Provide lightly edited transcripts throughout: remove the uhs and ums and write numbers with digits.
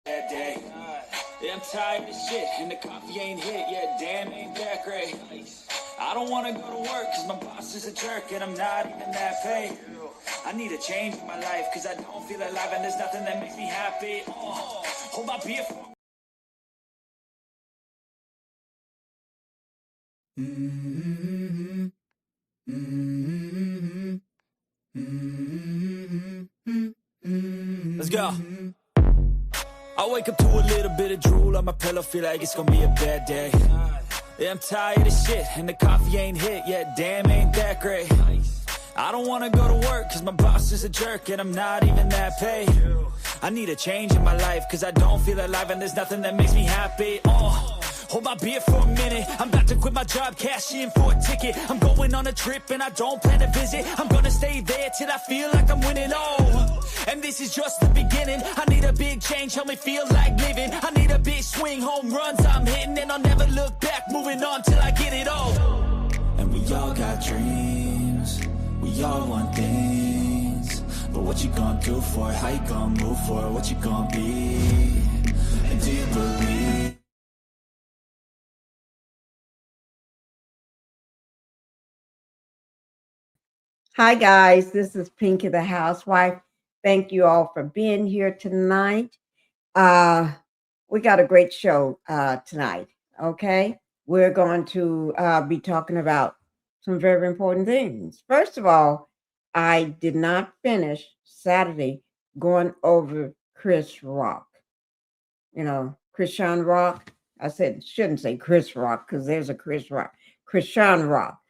That day. Yeah, I'm tired of shit, and the coffee ain't hit yet. Damn, ain't that great. I don't want to go to work, cause my boss is a jerk, and I'm not even that paid. I need a change in my life, cause I don't feel alive, and there's nothing that makes me happy. Hold my beer for Let's go. I wake up to a little bit of drool on my pillow, feel like it's gonna be a bad day. Yeah, I'm tired of shit, and the coffee ain't hit yet. Damn, ain't that great. I don't wanna go to work, cause my boss is a jerk, and I'm not even that paid. I need a change in my life, cause I don't feel alive, and there's nothing that makes me happy. Hold my beer for a minute, I'm about to quit my job, cash in for a ticket. I'm going on a trip and I don't plan to visit. I'm gonna stay there till I feel like I'm winning, and this is just the beginning. I need a big change, help me feel like living. I need a big swing, home runs I'm hitting, and I'll never look back, moving on till I get it all. And we all got dreams, we all want things, but what you gonna do for it? How you gonna move for it? What you gonna be? And do you believe? Hi, guys. This is Pinkie the Housewife. Thank you all for being here tonight. We got a great show tonight, okay? We're going to be talking about some very important things. First of all, I did not finish Saturday going over Chris Rock. You know, Chrisean Rock. I shouldn't say Chris Rock because there's a Chris Rock. Chrisean Rock.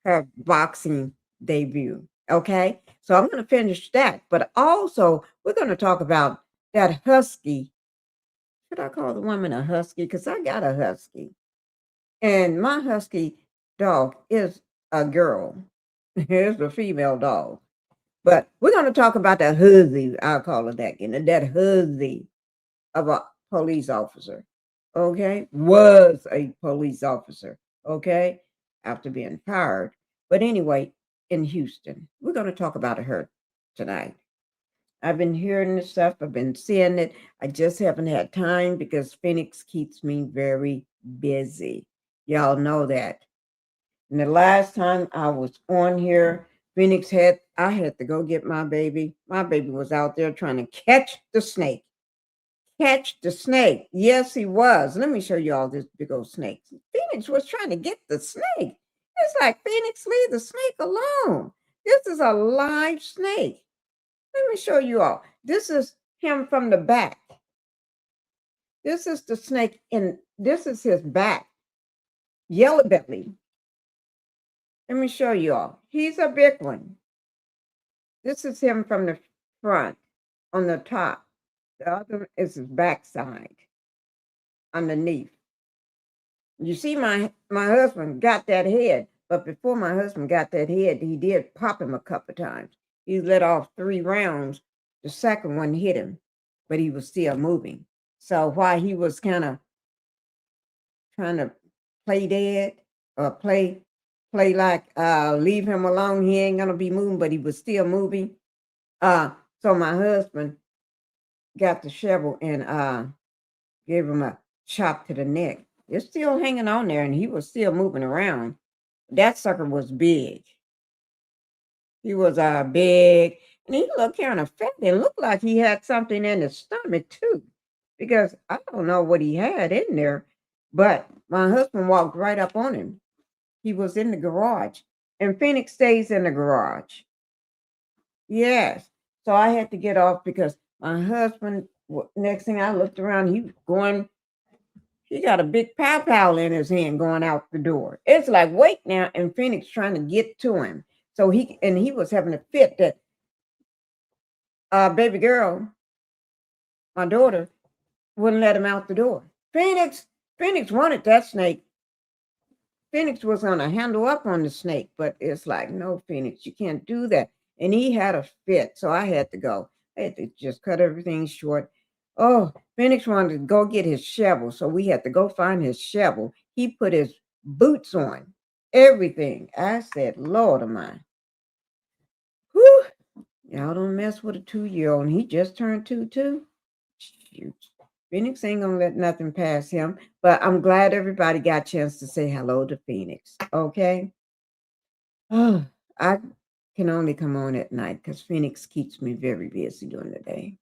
Her boxing debut. Okay. So I'm going to finish that. But also, we're going to talk about that husky. Should I call the woman a husky? Because I got a husky. And my husky dog is a girl. It's a female dog. But we're going to talk about that husky. I'll call it that. That husky of a police officer. Okay. Was a police officer. Okay. After being fired. But anyway, in Houston, we're going to talk about her tonight. I've been hearing this stuff. I've been seeing it. I just haven't had time because Phoenix keeps me very busy. Y'all know that. And the last time I was on here, I had to go get my baby. My baby was out there trying to catch the snake. Catch the snake. Yes, he was. Let me show you all this big old snake. Phoenix was trying to get the snake. It's like, Phoenix, leave the snake alone. This is a live snake. Let me show you all. This is him from the back. This is the snake, and this is his back. Yellow belly. Let me show you all. He's a big one. This is him from the front on the top. The other is his backside underneath. You see, my husband got that head, but before my husband got that head, he did pop him a couple of times. He let off 3 rounds. The second one hit him, but he was still moving. So while he was kind of trying to play dead or play like leave him alone, he ain't gonna be moving, but he was still moving. So my husband got the shovel and gave him a chop to the neck. It's still hanging on there, and he was still moving around. That sucker was big. He was big, and he looked kind of fat and looked like he had something in his stomach too, because I don't know what he had in there, but my husband walked right up on him. He was in the garage, and Phoenix stays in the garage. Yes. So I had to get off because my husband, next thing I looked around, he got a big pow in his hand going out the door. It's like, wait now, and Phoenix trying to get to him. So he was having a fit that baby girl, my daughter, wouldn't let him out the door. Phoenix wanted that snake. Phoenix was going to handle up on the snake, but it's like, no, Phoenix, you can't do that. And he had a fit, so I had to go. I had to just cut everything short. Oh, Phoenix wanted to go get his shovel, so we had to go find his shovel. He put his boots on, everything. I said, Lord of mine. Whew. Y'all don't mess with a 2-year-old, and he just turned 2 too. Shoot. Phoenix ain't gonna let nothing pass him. But I'm glad everybody got a chance to say hello to Phoenix. Okay. Oh, I can only come on at night because Phoenix keeps me very busy during the day.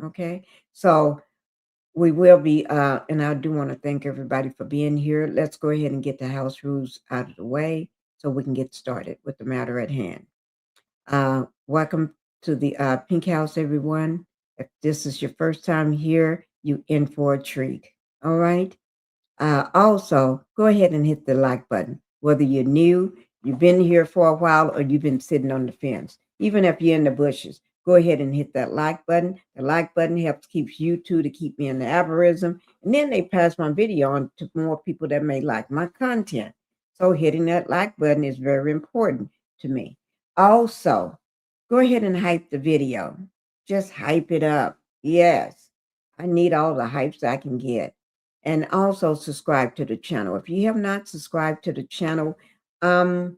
Okay. So we will be, and I do want to thank everybody for being here. Let's go ahead and get the house rules out of the way so we can get started with the matter at hand. Welcome to the Pink House, everyone. If this is your first time here, you in for a treat. All right. Also, go ahead and hit the like button. Whether you're new, you've been here for a while, or you've been sitting on the fence. Even if you're in the bushes, go ahead and hit that like button. The like button helps keeps YouTube to keep me in the algorithm, and then they pass my video on to more people that may like my content. So hitting that like button is very important to me. Also, go ahead and hype the video. Just hype it up. Yes, I need all the hypes I can get. And also subscribe to the channel. If you have not subscribed to the channel, I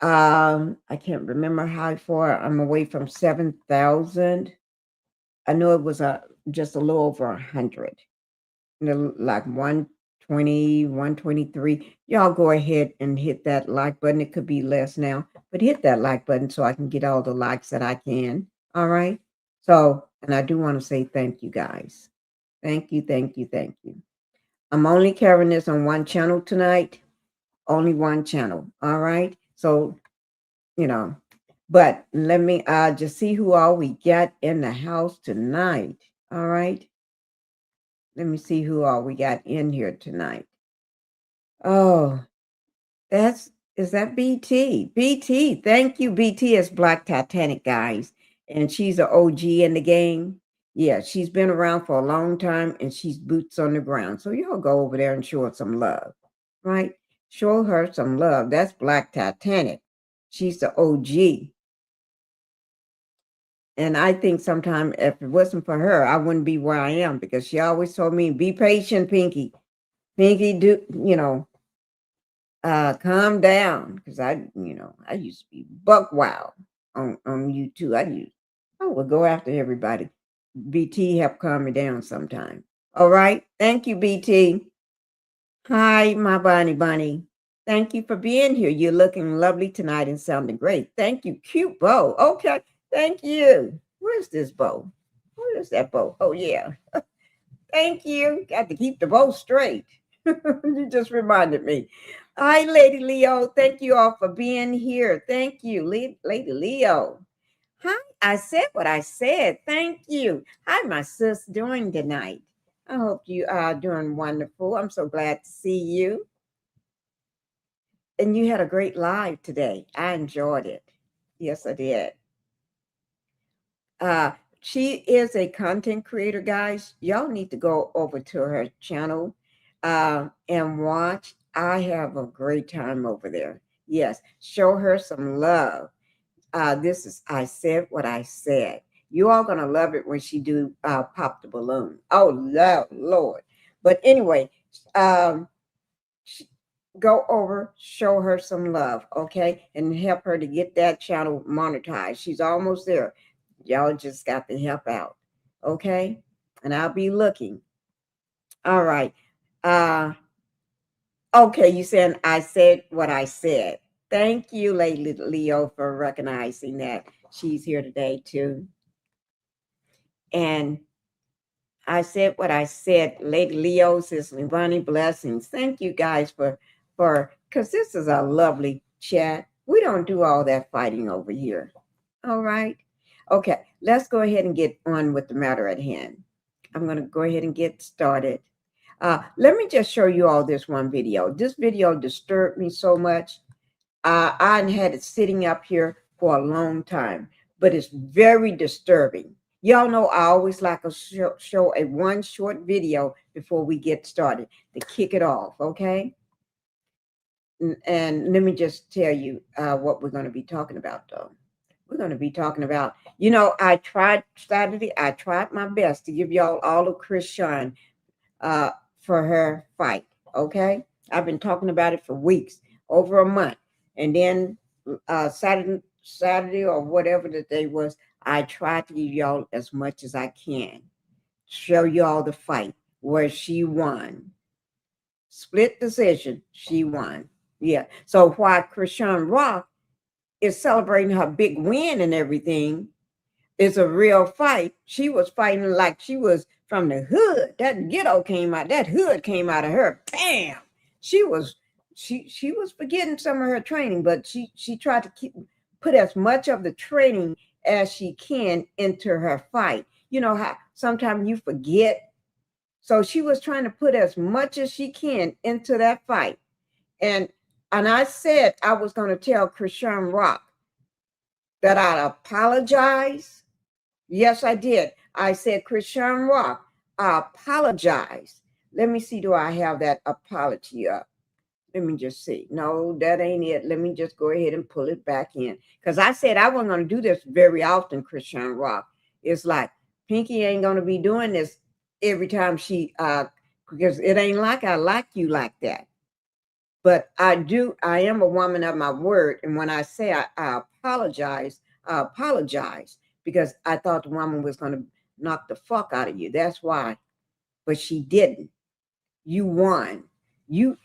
can't remember how far I'm away from 7,000. I know it was just a little over 100, like 120, 123. Y'all go ahead and hit that like button. It could be less now, but hit that like button so I can get all the likes that I can. All right. So, and I do want to say thank you guys. Thank you, thank you, thank you. I'm only carrying this on one channel tonight. Only one channel. All right. So, but let me just see who all we got in the house tonight. All right. Let me see who all we got in here tonight. Oh, is that BT? BT. Thank you. BT is Black Titanic, guys. And she's an OG in the game. Yeah, she's been around for a long time and she's boots on the ground. So y'all go over there and show her some love, right? Show her some love. That's Black Titanic. She's the OG. And I think sometimes if it wasn't for her, I wouldn't be where I am because she always told me, be patient, Pinkie. Pinkie, calm down. Because I used to be buck wild on YouTube. I would go after everybody. BT help calm me down sometime. All right. Thank you, BT. Hi, my bunny. Thank you for being here. You're looking lovely tonight and sounding great. Thank you. Cute bow. Okay. Thank you. Where's this bow? Where is that bow? Oh, yeah. Thank you. Got to keep the bow straight. You just reminded me. Hi, Lady Leo. Thank you all for being here. Thank you, Lady Leo. Hi, I said what I said. Thank you. Hi, my sis doing tonight? I hope you are doing wonderful. I'm so glad to see you. And you had a great live today. I enjoyed it. Yes, I did. She is a content creator, guys. Y'all need to go over to her channel and watch. I have a great time over there. Yes, show her some love. This is I said what I said. You all gonna love it when she do pop the balloon. Oh Lord. But anyway, go over, show her some love, okay, and help her to get that channel monetized. She's almost there. Y'all just got to help out, okay? And I'll be looking. All right. Okay, you saying I said what I said. Thank you, Lady Leo, for recognizing that. She's here today too. And I said what I said. Lady Leo says, Livani, blessings. Thank you guys for because this is a lovely chat. We don't do all that fighting over here. All right. Okay, let's go ahead and get on with the matter at hand. I'm going to go ahead and get started. Let me just show you all this one video. This video disturbed me so much. I had it sitting up here for a long time, but it's very disturbing. Y'all know I always like to show a one short video before we get started to kick it off, okay? And let me just tell you what we're going to be talking about, though. We're going to be talking about, I tried Saturday. I tried my best to give y'all all of Chrisean for her fight, okay? I've been talking about it for weeks, over a month. And then Saturday or whatever the day was, I tried to give y'all as much as I can. show you all the fight where she won. Split decision, she won. Yeah. So while Chrisean Rock is celebrating her big win and everything, it's a real fight. She was fighting like she was from the hood. That ghetto came out. That hood came out of her. Bam! She was forgetting some of her training, but she tried to put as much of the training as she can into her fight. You know how sometimes you forget. So she was trying to put as much as she can into that fight. And I said I was going to tell Chrisean Rock that I'd apologize. Yes, I did. I said, Chrisean Rock, I apologize. Let me see, do I have that apology up? Let me just see. No, that ain't it. Let me just go ahead and pull it back in. Because I said I wasn't going to do this very often, Chrisean Rock. It's like, Pinkie ain't going to be doing this every time she, because it ain't like I like you like that. But I am a woman of my word. And when I say I apologize, because I thought the woman was going to knock the fuck out of you. That's why. But she didn't. You won. You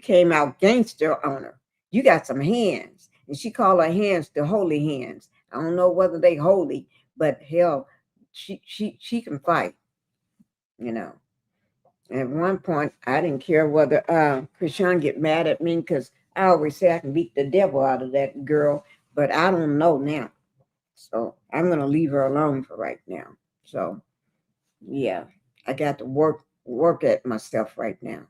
came out gangster on her. You got some hands. And she called her hands the holy hands. I don't know whether they holy, but hell, she can fight, you know. At one point, I didn't care whether Chrisean get mad at me because I always say I can beat the devil out of that girl, but I don't know now. So I'm going to leave her alone for right now. So, yeah, I got to work at myself right now.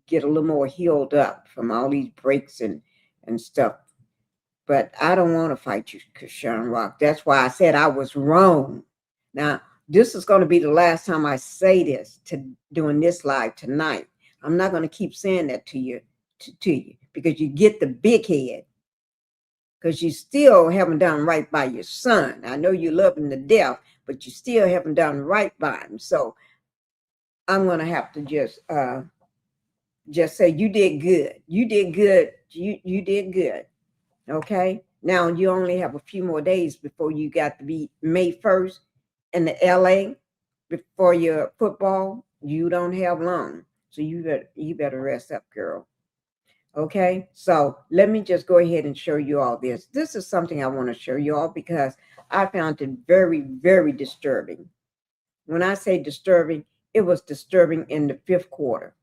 Get a little more healed up from all these breaks and stuff. But I don't want to fight you, Chrisean Rock. That's why I said I was wrong. Now, this is going to be the last time I say this doing this live tonight. I'm not going to keep saying that to you, because you get the big head. Because you still haven't done right by your son. I know you love him to death, but you still haven't done right by him. So I'm going to have to just say you did good. You did good. You did good. Okay? Now you only have a few more days before you got to be May 1st in the LA before your football. You don't have long. So you better rest up, girl. Okay, so let me just go ahead and show you all this. This is something I want to show you all because I found it very, very disturbing. When I say disturbing, it was disturbing in the fifth quarter,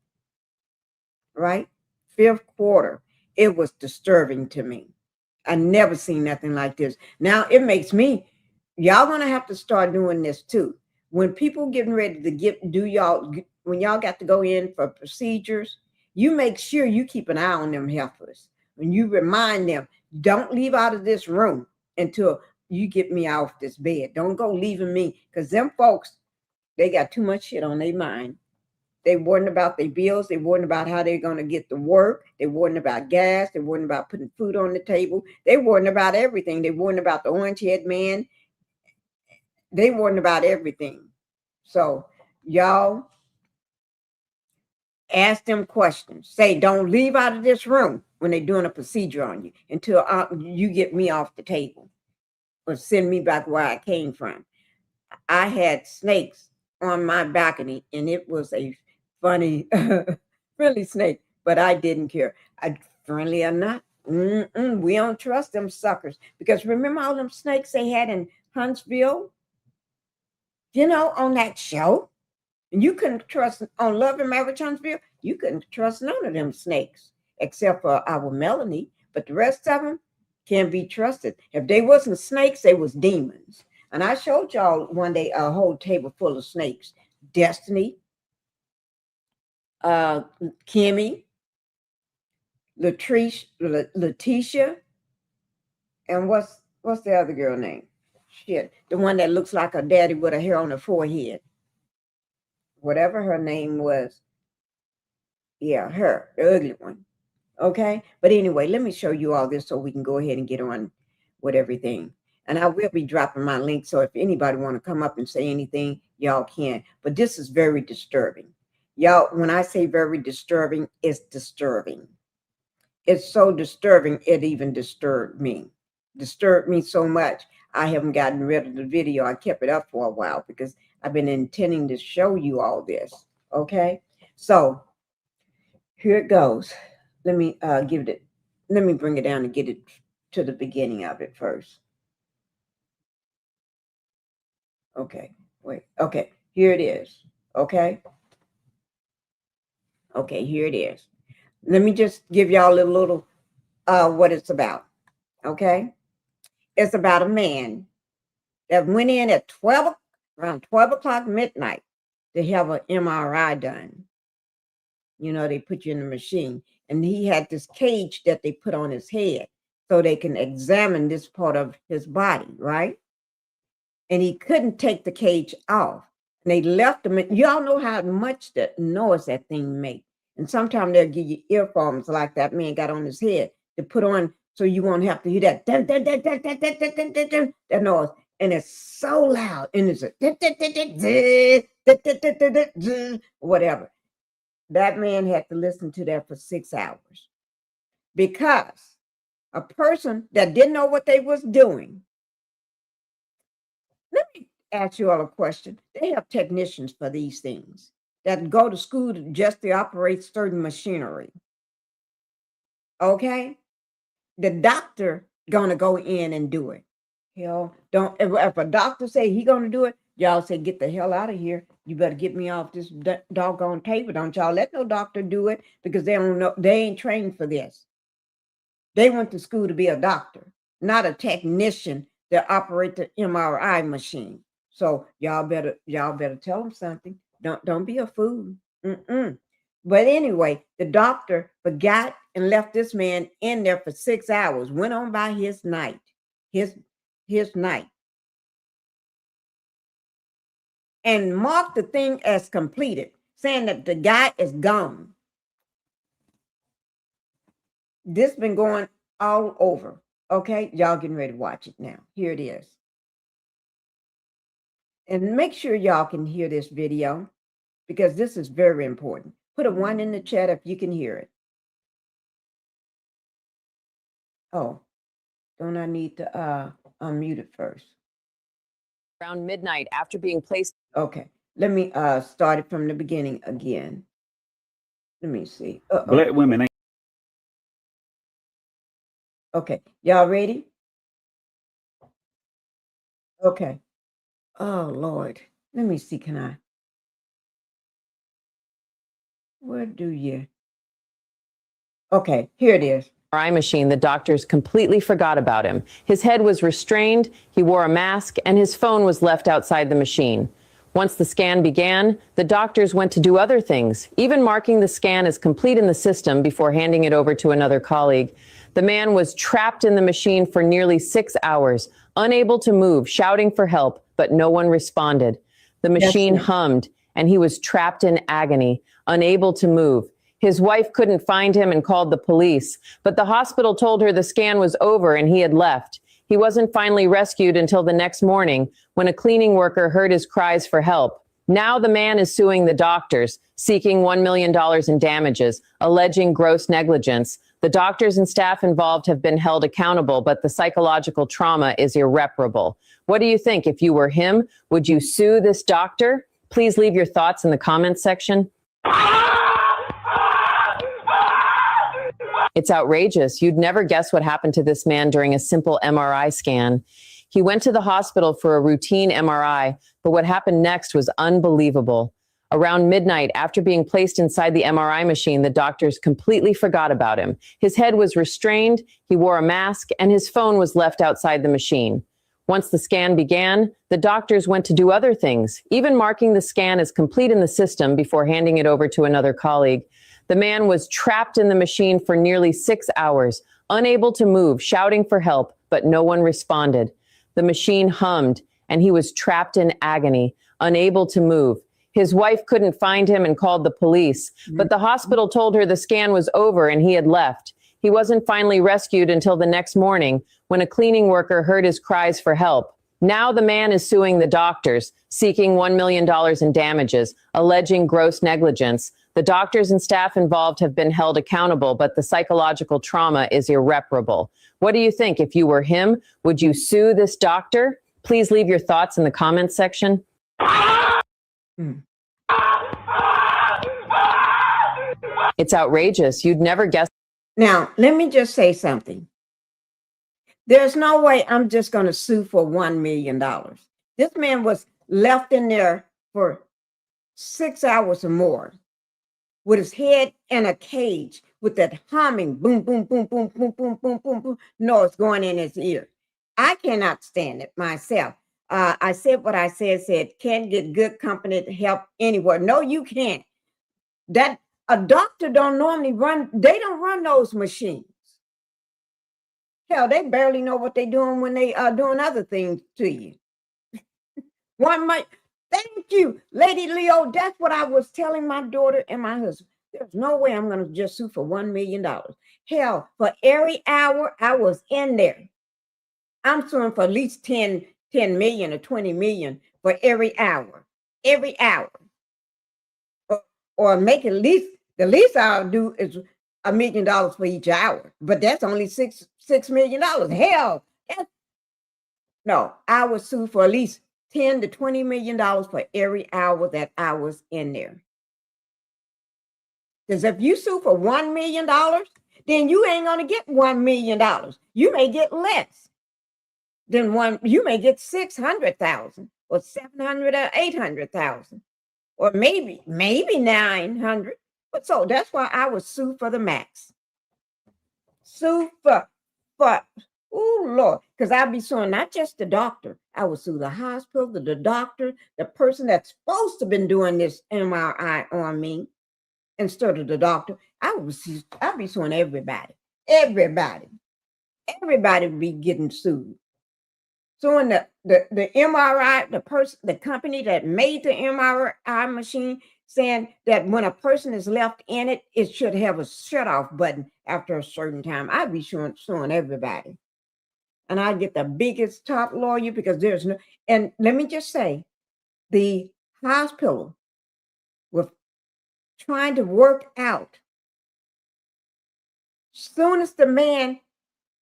right? Fifth quarter, it was disturbing to me. I never seen nothing like this. Now it makes me, y'all gonna have to start doing this too. When people getting ready to when y'all got to go in for procedures, you make sure you keep an eye on them heifers. When you remind them, don't leave out of this room until you get me off this bed. Don't go leaving me, because them folks, they got too much shit on their mind. They worrying about their bills. They worrying about how they're going to get to work. They worrying about gas. They worrying about putting food on the table. They worrying about everything. They worrying about the orange head man. They worrying about everything. So y'all ask them questions. Say, don't leave out of this room when they're doing a procedure on you until you get me off the table or send me back where I came from. I had snakes on my balcony, and it was a funny, friendly snake, but I didn't care. Friendly or not, we don't trust them suckers, because remember all them snakes they had in Huntsville, on that show? And you couldn't trust on Love and Marriage Huntsville. You couldn't trust none of them snakes except for our Melanie, but the rest of them can't be trusted. If they wasn't snakes, they was demons. And I showed y'all one day a whole table full of snakes. Destiny, Kimmy, Letitia, and what's the other girl name? Shit, the one that looks like her daddy with a hair on her forehead. Whatever her name was. Yeah, her, the ugly one. Okay, but anyway, let me show you all this so we can go ahead and get on with everything. And I will be dropping my link, so if anybody want to come up and say anything, y'all can. But this is very disturbing. Y'all, when I say very disturbing, it's disturbing. It's so disturbing, it even disturbed me. Disturbed me so much, I haven't gotten rid of the video. I kept it up for a while because I've been intending to show you all this. Okay, so here it goes. Let me let me bring it down and get it to the beginning of it first. Okay, wait. Okay, here it is. Okay. Okay, here it is. Let me just give y'all a little what it's about. Okay. It's about a man that went in at around 12 o'clock midnight to have an MRI done. You know, they put you in the machine, and he had this cage that they put on his head so they can examine this part of his body, right? And he couldn't take the cage off. And they left him. Y'all know how much that noise that thing makes. And sometimes they'll give you earphones like that man got on his head to put on so you won't have to hear that that noise. And it's so loud. And it's a whatever. That man had to listen to that for 6 hours because a person that didn't know what they was doing. Let me ask you all a question. They have technicians for these things that go to school just to operate certain machinery. Okay? The doctor gonna go in and do it. Hell, don't if a doctor say he gonna do it, y'all say get the hell out of here. You better get me off this doggone table. Don't y'all let no doctor do it because they don't know, they ain't trained for this. They went to school to be a doctor, not a technician that operate the MRI machine. So y'all better tell them something. Don't be a fool. But anyway, the doctor forgot and left this man in there for 6 hours. Went on by his night, his night, and marked the thing as completed, saying that the guy is gone. This been going all over. Okay, y'all getting ready to watch it now. Here it is. And make sure y'all can hear this video because this is very important. Put a 1 in the chat if you can hear it. Oh, don't I need to unmute it first? Around midnight after being placed. Okay, let me start it from the beginning again. Let me see. Black women ain't. Okay, y'all ready? Okay. Oh, Lord. Let me see, can I? Where do you? Okay, here it is. MRI machine, the doctors completely forgot about him. His head was restrained, he wore a mask, and his phone was left outside the machine. Once the scan began, the doctors went to do other things, even marking the scan as complete in the system before handing it over to another colleague. The man was trapped in the machine for nearly 6 hours, unable to move, shouting for help, but no one responded. The machine hummed, and he was trapped in agony, unable to move. His wife couldn't find him and called the police, but the hospital told her the scan was over and he had left. He wasn't finally rescued until the next morning when a cleaning worker heard his cries for help. Now the man is suing the doctors, seeking $1 million in damages, alleging gross negligence. The doctors and staff involved have been held accountable, but the psychological trauma is irreparable. What do you think? If you were him, would you sue this doctor? Please leave your thoughts in the comments section. It's outrageous. You'd never guess what happened to this man during a simple MRI scan. He went to the hospital for a routine MRI, but what happened next was unbelievable. Around midnight, after being placed inside the MRI machine, the doctors completely forgot about him. His head was restrained, he wore a mask, and his phone was left outside the machine. Once the scan began, the doctors went to do other things, even marking the scan as complete in the system before handing it over to another colleague. The man was trapped in the machine for nearly 6 hours, unable to move, shouting for help, but no one responded. The machine hummed, and he was trapped in agony, unable to move. His wife couldn't find him and called the police, but the hospital told her the scan was over and he had left. He wasn't finally rescued until the next morning when a cleaning worker heard his cries for help. Now the man is suing the doctors, seeking $1 million in damages, alleging gross negligence. The doctors and staff involved have been held accountable, but the psychological trauma is irreparable. What do you think? If you were him, would you sue this doctor? Please leave your thoughts in the comments section. Mm. It's outrageous. You'd never guess. Now, let me just say something. There's no way I'm just going to sue for $1 million. This man was left in there for 6 hours or more with his head in a cage with that humming boom, boom, boom, boom, boom, boom, boom, boom, boom noise going in his ear. I cannot stand it myself. I said what I said, can't get good company to help anywhere. No, you can't. That a doctor don't normally run, they don't run those machines. Hell, they barely know what they're doing when they are doing other things to you. One might, thank you, Lady Leo. That's what I was telling my daughter and my husband. There's no way I'm going to just sue for $1 million. Hell, for every hour I was in there, I'm suing for at least 10 million or 20 million for every hour. Every hour. Or make at least, the least I'll do is $1 million for each hour. But that's only $6 million. Hell, no, I would sue for at least $10 to $20 million for every hour that I was in there. Because if you sue for $1 million, then you ain't going to get $1 million. You may get less than one. You may get 600,000 or 700 or 800,000 or maybe 900. But so that's why I would sue for the max. Sue for oh Lord, because I'd be suing not just the doctor. I would sue the hospital, the doctor, the person that's supposed to have been doing this MRI on me instead of the doctor. I'd be suing everybody. Everybody would be getting sued. Suing the MRI, the company that made the MRI machine, saying that when a person is left in it, it should have a shut-off button after a certain time. I'd be suing everybody. And I get the biggest top lawyer because there's no, and let me just say, the hospital was trying to work out. Soon as the man,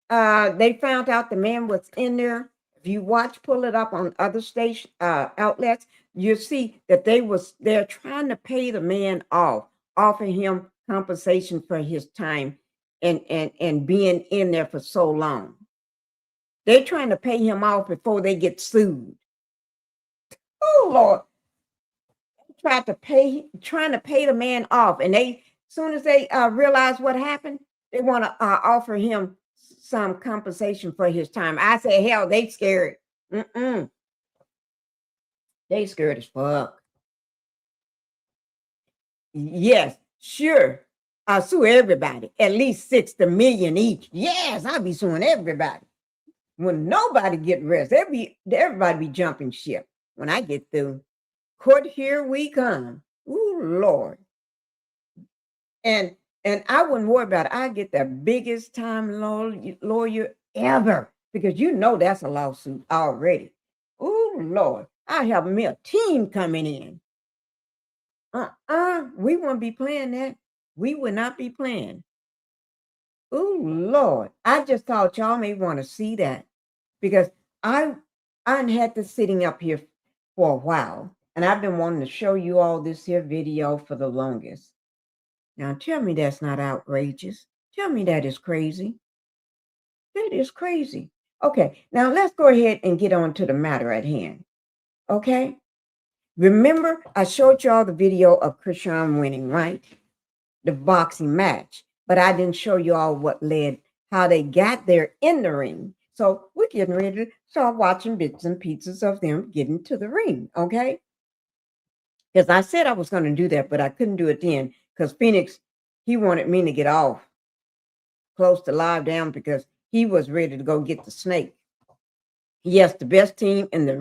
they found out the man was in there. If you pull it up on other station outlets, you see that they're trying to pay the man off, offer him compensation for his time and being in there for so long. They're trying to pay him off before they get sued. Oh Lord. Trying to pay the man off. And as soon as they realize what happened, they want to offer him some compensation for his time. I said, hell, they scared. They scared as fuck. Yes, sure. I'll sue everybody. At least $60 million each. Yes, I'll be suing everybody. When nobody get rest, everybody be jumping ship. When I get through, court, here we come. Ooh, Lord. And I wouldn't worry about it. I get the biggest time lawyer ever because you know that's a lawsuit already. Ooh, Lord. I have me a team coming in. We won't be playing that. We would not be playing. Ooh, Lord. I just thought y'all may want to see that because I had this sitting up here for a while. And I've been wanting to show you all this here video for the longest. Now, tell me that's not outrageous. Tell me that is crazy. That is crazy. Okay, now let's go ahead and get on to the matter at hand. Okay? Remember, I showed you all the video of Chrisean winning, right? The boxing match. But I didn't show you all how they got there in the ring. So we're getting ready to start watching bits and pieces of them getting to the ring, okay? Because I said I was going to do that, but I couldn't do it then because Phoenix, he wanted me to get off close to live down because he was ready to go get the snake. Yes, the best team in the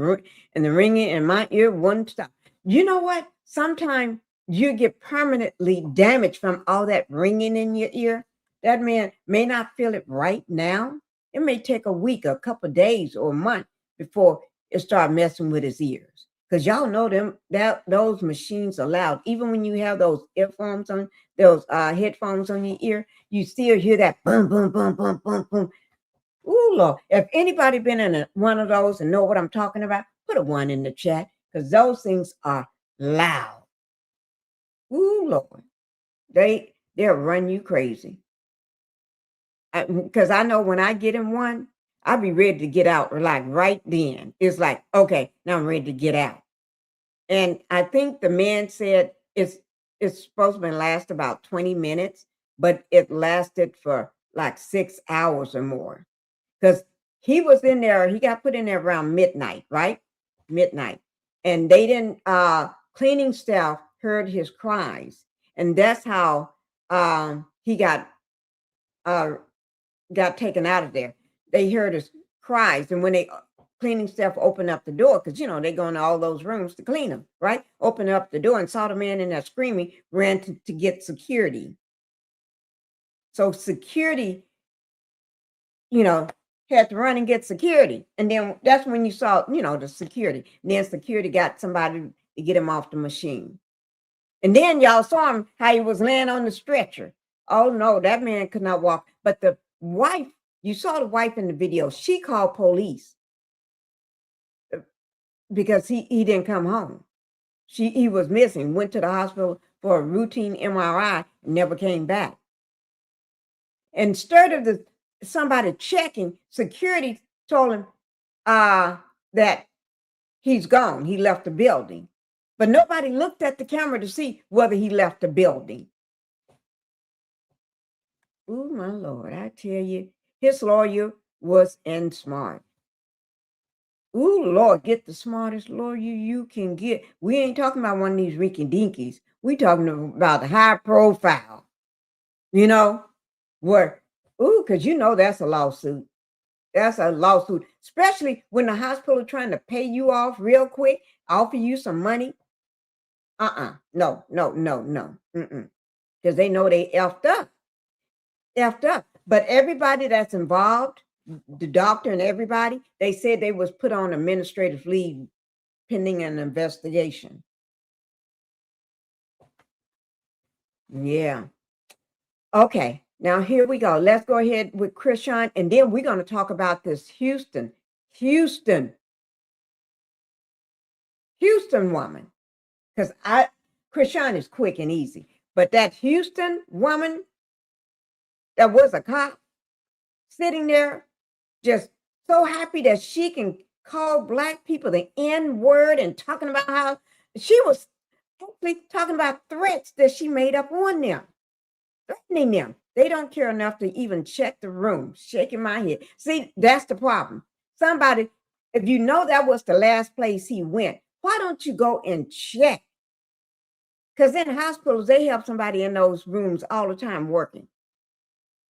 ringing in my ear wouldn't stop. You know what? Sometimes you get permanently damaged from all that ringing in your ear. That man may not feel it right now. It may take a week, a couple of days, or a month before it starts messing with his ears. Because y'all know those machines are loud. Even when you have those earphones on, those headphones on your ear, you still hear that boom, boom, boom, boom, boom, boom. Ooh, Lord. If anybody been in one of those and know what I'm talking about, put a 1 in the chat because those things are loud. Ooh, Lord. They'll run you crazy. Because I know when I get in one, I'll be ready to get out like right then. It's like, okay, now I'm ready to get out. And I think the man said it's supposed to last about 20 minutes, but it lasted for like 6 hours or more. Because he was in there, he got put in there around midnight, right? Midnight. And they didn't cleaning staff heard his cries. And that's how he got taken out of there. They heard his cries. And when they cleaning staff opened up the door, because they go into all those rooms to clean them, right? Opened up the door and saw the man in there screaming, ran to get security. So security, had to run and get security. And then that's when you saw, the security. And then security got somebody to get him off the machine. And then y'all saw him, how he was laying on the stretcher. Oh no, that man could not walk. But the wife, you saw the wife in the video, she called police because he didn't come home. He was missing, went to the hospital for a routine MRI and never came back. Instead of somebody checking, security told him that he's gone. He left the building. But nobody looked at the camera to see whether he left the building. Oh, my Lord, I tell you, his lawyer was smart. Ooh, Lord, get the smartest lawyer you can get. We ain't talking about one of these rinky dinkies. We talking about the high profile, where, because that's a lawsuit. That's a lawsuit, especially when the hospital trying to pay you off real quick, offer you some money. No. Because they know they effed up. But everybody that's involved, the doctor and everybody, they said they was put on administrative leave pending an investigation. Yeah. Okay. Now here we go. Let's go ahead with Chrisean, and then we're going to talk about this Houston woman. Because Chrisean is quick and easy. But that Houston woman that was a cop sitting there just so happy that she can call Black people the N-word and talking about how she was actually talking about threats that she made up on them, threatening them. They don't care enough to even check the room, shaking my head. See, that's the problem. Somebody, if you know that was the last place he went, why don't you go and check? Because in hospitals, they have somebody in those rooms all the time working.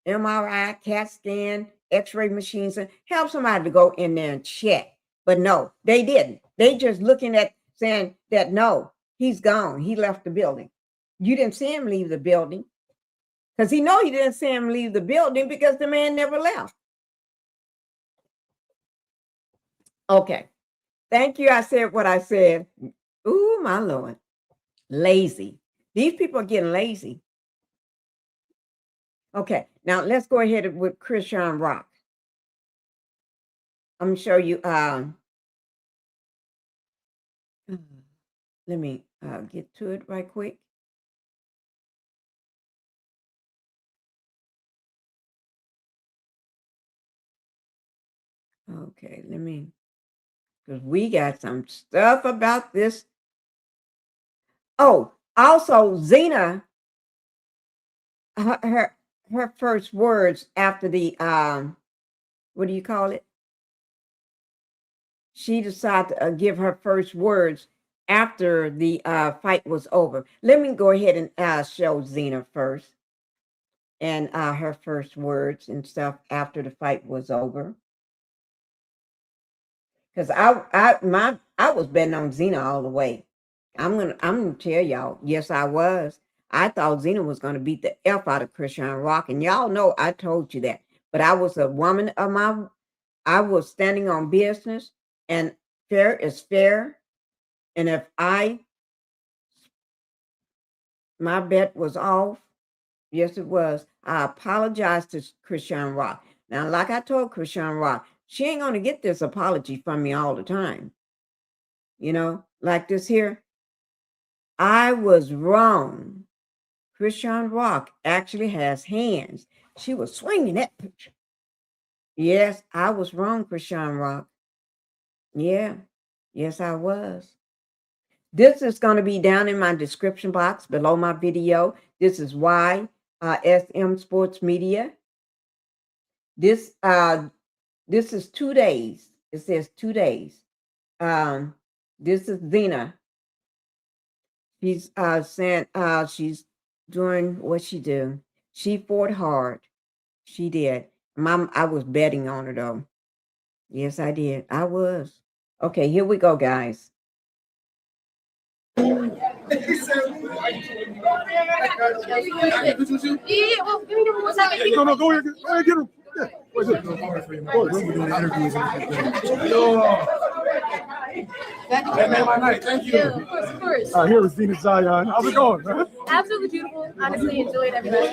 MRI, CAT scan, X-ray machines, and help somebody to go in there and check. But no, they didn't. They just looking at saying that, no, he's gone. He left the building. You didn't see him leave the building. Because he didn't see him leave the building because the man never left. Okay. Thank you. I said what I said. Ooh, my Lord. Lazy. These people are getting lazy. Okay. Now let's go ahead with Chrisean Rock. I'm going to show you. Let me get to it right quick. Okay, because we got some stuff about this. Oh, also Zenith, her first words after the, what do you call it? She decided to give her first words after the fight was over. Let me go ahead and show Zenith first. And her first words and stuff after the fight was over. Because I was betting on Zenith all the way. I'm gonna tell y'all, yes, I was. I thought Zenith was gonna beat the F out of Chrisean Rock, and y'all know I told you that. But I was a woman of I was standing on business, and fair is fair. And if my bet was off, yes, it was. I apologize to Chrisean Rock. Now, like I told Chrisean Rock, she ain't going to get this apology from me all the time. Like this here. I was wrong. Chrisean Rock actually has hands. She was swinging that picture. Yes, I was wrong, Chrisean Rock. Yeah, yes, I was. This is going to be down in my description box below my video. This is why SM Sports Media. This is 2 days. It says 2 days. This is Zenith. She's saying she's doing what she do. She fought hard. She did. I was betting on her though. Yes, I did. I was. Okay, here we go, guys. No, no, go ahead, get him. Yeah. What's it? That made my night. Thank you. Of course. Here is Zenith Zion. How's it going, man? Absolutely beautiful. Honestly, enjoyed every night.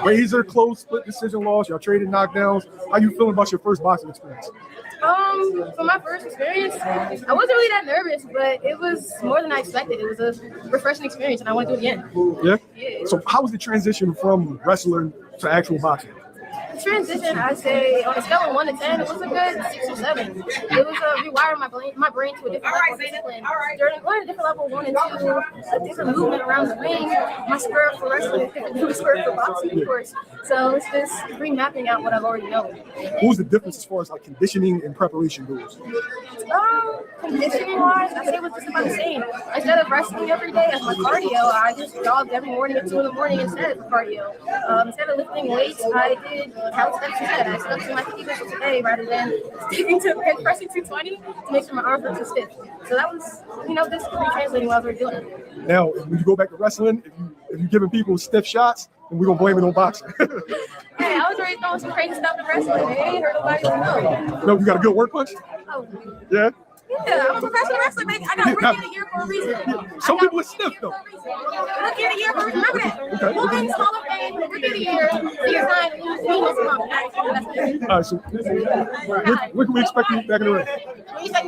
Razor close split decision loss. Y'all traded knockdowns. How you feeling about your first boxing experience? For my first experience, I wasn't really that nervous, but it was more than I expected. It was a refreshing experience, and I want to do it again. Yeah. So, how was the transition from wrestling to actual boxing? The transition, I say, on a scale of 1 to 10, it was a good 6 or 7. It was rewiring my brain to a different level of discipline. During going to a different level, 1 and 2, a different movement around the ring, my spirit for wrestling, my spirit for boxing, of course. So it's just remapping out what I've already known. What was the difference as far as like conditioning and preparation goes? Conditioning-wise, I say it was just about the same. Instead of wrestling every day as my cardio, I just jogged every morning at 2 in the morning instead for cardio. Instead of lifting weights, I did count steps instead. I stuck to my 50 muscles a day rather than sticking to bench pressing 220 to make sure my arms were too stiff. So that was, this translating while we were doing it. Now, when you go back to wrestling, if you're giving people stiff shots, then we're going to blame it on boxing. Hey, I was already throwing some crazy stuff in wrestling. It ain't hurt nobody to know. No, you got a good work punch? Oh. Yeah? Yeah, I'm a professional wrestler, baby. I got rookie of the year for a reason. Some people are stiff, though. Rookie of the year for a reason. Remember that. Women's Hall of Fame, rookie of the year, year 9, All right, so when can we expect you back in the ring?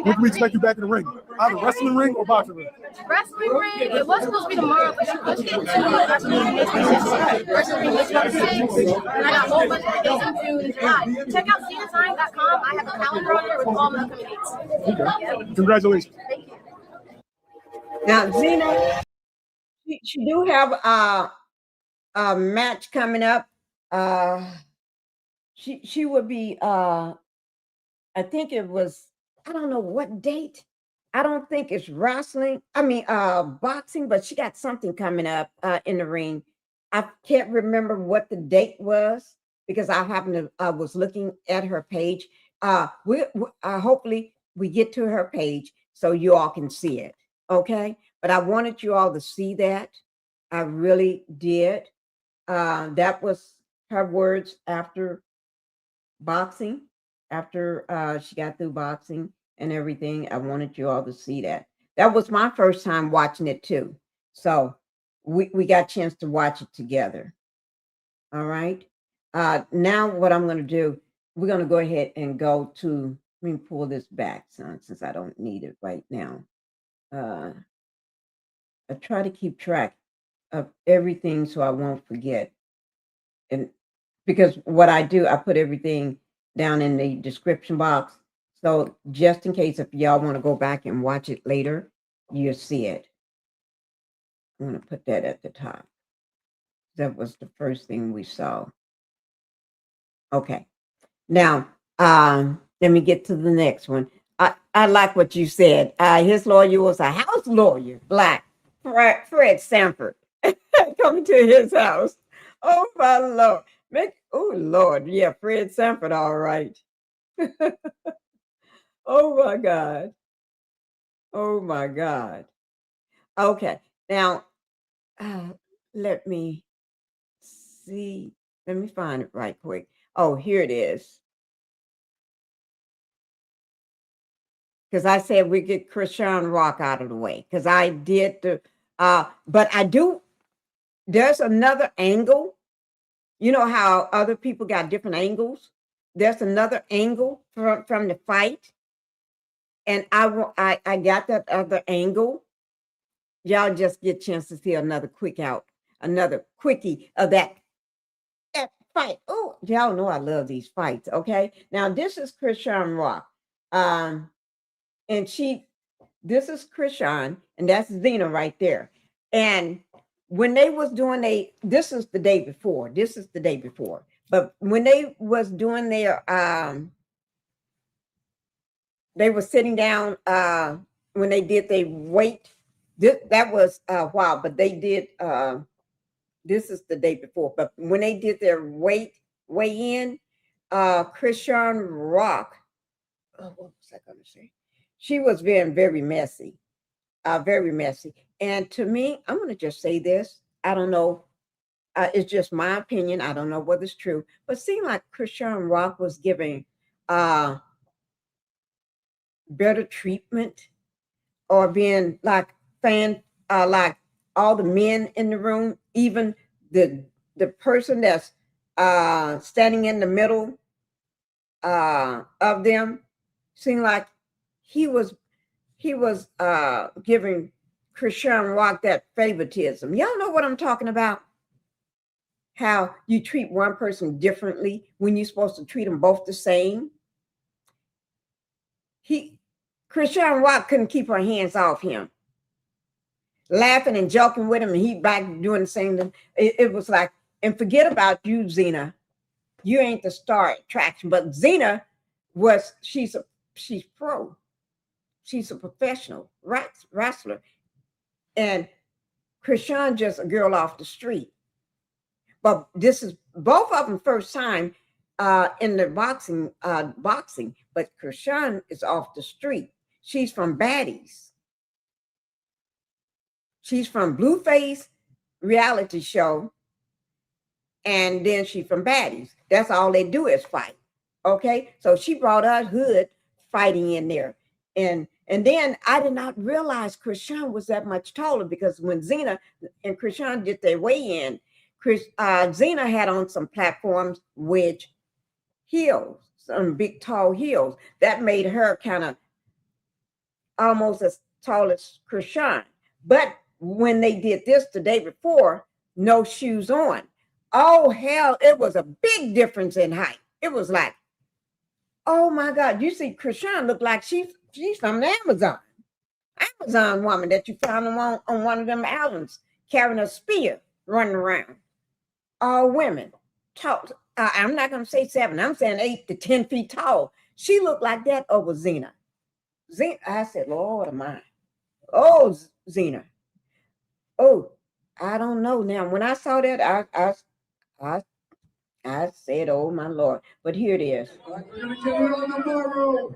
When can we expect you back in the ring? Either wrestling ring or boxing ring? Wrestling ring, it was supposed to be tomorrow, but she pushed it to wrestling ring next week. Wrestling ring next week. And I got a whole bunch of dates in June and July. Check out zenithsign.com. I have a calendar on there with all my upcoming dates. Okay. Congratulations. Thank you. Now, Zena, she do have a match coming up. She would be I think it was, I don't know what date. I don't think it's wrestling. I mean boxing, but she got something coming up in the ring. I can't remember what the date was because I was looking at her page. Hopefully we get to her page so you all can see it. Okay. But I wanted you all to see that. I really did. That was her words after boxing, after she got through boxing and everything. I wanted you all to see that. That was my first time watching it too. So we got a chance to watch it together. All right. Now what I'm going to do, we're going to go ahead and go to, let me pull this back, son, since I don't need it right now. I try to keep track of everything so I won't forget. And because what I do, I put everything down in the description box. So just in case if y'all want to go back and watch it later, you'll see it. I'm going to put that at the top. That was the first thing we saw. Okay. Now, let me get to the next one. I like what you said. His lawyer was a house lawyer, black, Fred Sanford, coming to his house. Oh, my Lord. Oh, Lord. Yeah, Fred Sanford, all right. Oh, my God. Oh, my God. Okay. Now, let me see. Let me find it right quick. Oh, here it is. Because I said we get Chrisean Rock out of the way. Because I did the, but I do, there's another angle. You know how other people got different angles? There's another angle from the fight. And I got that other angle. y'all just get a chance to see another quickie of that fight. Oh, y'all know I love these fights. Okay, now this is Chrisean Rock, and this is Chrisean, and that's Zena right there. And when they was doing this is the day before. This is the day before. But when they was doing their they were sitting down when they did their weight. That was a while, but they did this is the day before. But when they did their weigh in, Chrisean Rock, what was I gonna say? She was very, very messy. Very messy. And to me, I'm gonna just say this. I don't know. It's just my opinion. I don't know whether it's true, but it seemed like Chrisean Rock was giving better treatment or being like like all the men in the room, even the person that's standing in the middle of them, seemed like he was giving Chrisean Rock that favoritism. Y'all know what I'm talking about? How you treat one person differently when you're supposed to treat them both the same. Chrisean Rock couldn't keep her hands off him, laughing and joking with him, and he back doing the same thing. It was like, and forget about you, Zena. You ain't the star attraction. But Zena she's pro. She's a professional wrestler. And Chrisean just a girl off the street. But this is both of them first time in the boxing, but Chrisean is off the street. She's from Baddies. She's from Blueface reality show, and then she's from Baddies. That's all they do is fight. Okay, so she brought her hood fighting in there, and then I did not realize Chrisean was that much taller, because when Zena and Chrisean did their weigh-in, Zena had on some platforms with heels, some big tall heels that made her kind of almost as tall as Chrisean. But when they did this the day before, no shoes on. Oh hell, it was a big difference in height. It was like, oh my God, you see Chrisean looked like she's from the Amazon woman that you found on one of them albums, carrying a spear, running around. All women, tall. I'm not gonna say 7. I'm saying 8 to 10 feet tall. She looked like that over Zena. I said, Lord of mine. Oh, Zena. Oh, I don't know. Now, when I saw that, I said, oh my Lord. But here it is. We're gonna get it on tomorrow.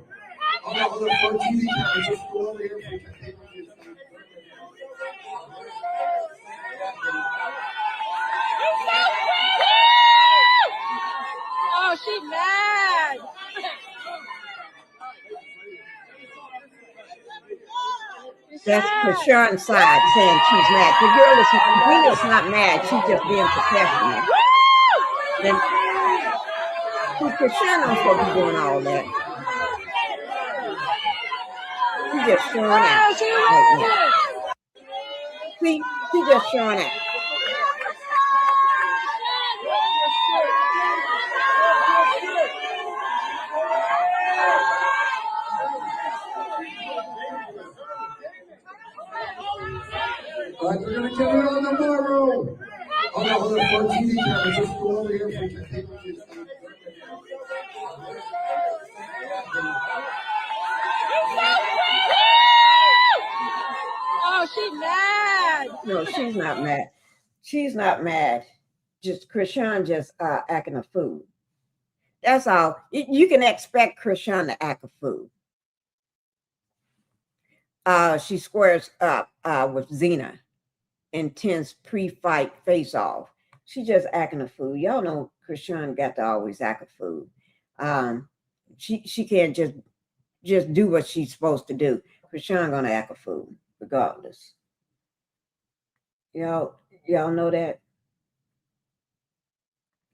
Oh, she's mad. That's Chrisean's side saying she's mad. The girl is not mad. She's just being professional. Then Chrisean don't supposed to be doing all that. She's just showing out right now. See, she's just showing out. We're gonna get it on tomorrow. On the TV cameras, just go over here for you. Oh, she's mad. No, she's not mad. She's not mad. Just Chrisean just acting a fool. That's all. You can expect Chrisean to act a fool. She squares up with Zena. Intense pre-fight face-off. She just acting a fool. Y'all know Chrisean got to always act a fool. She can't just do what she's supposed to do. Chrisean gonna act a fool regardless. Y'all know that?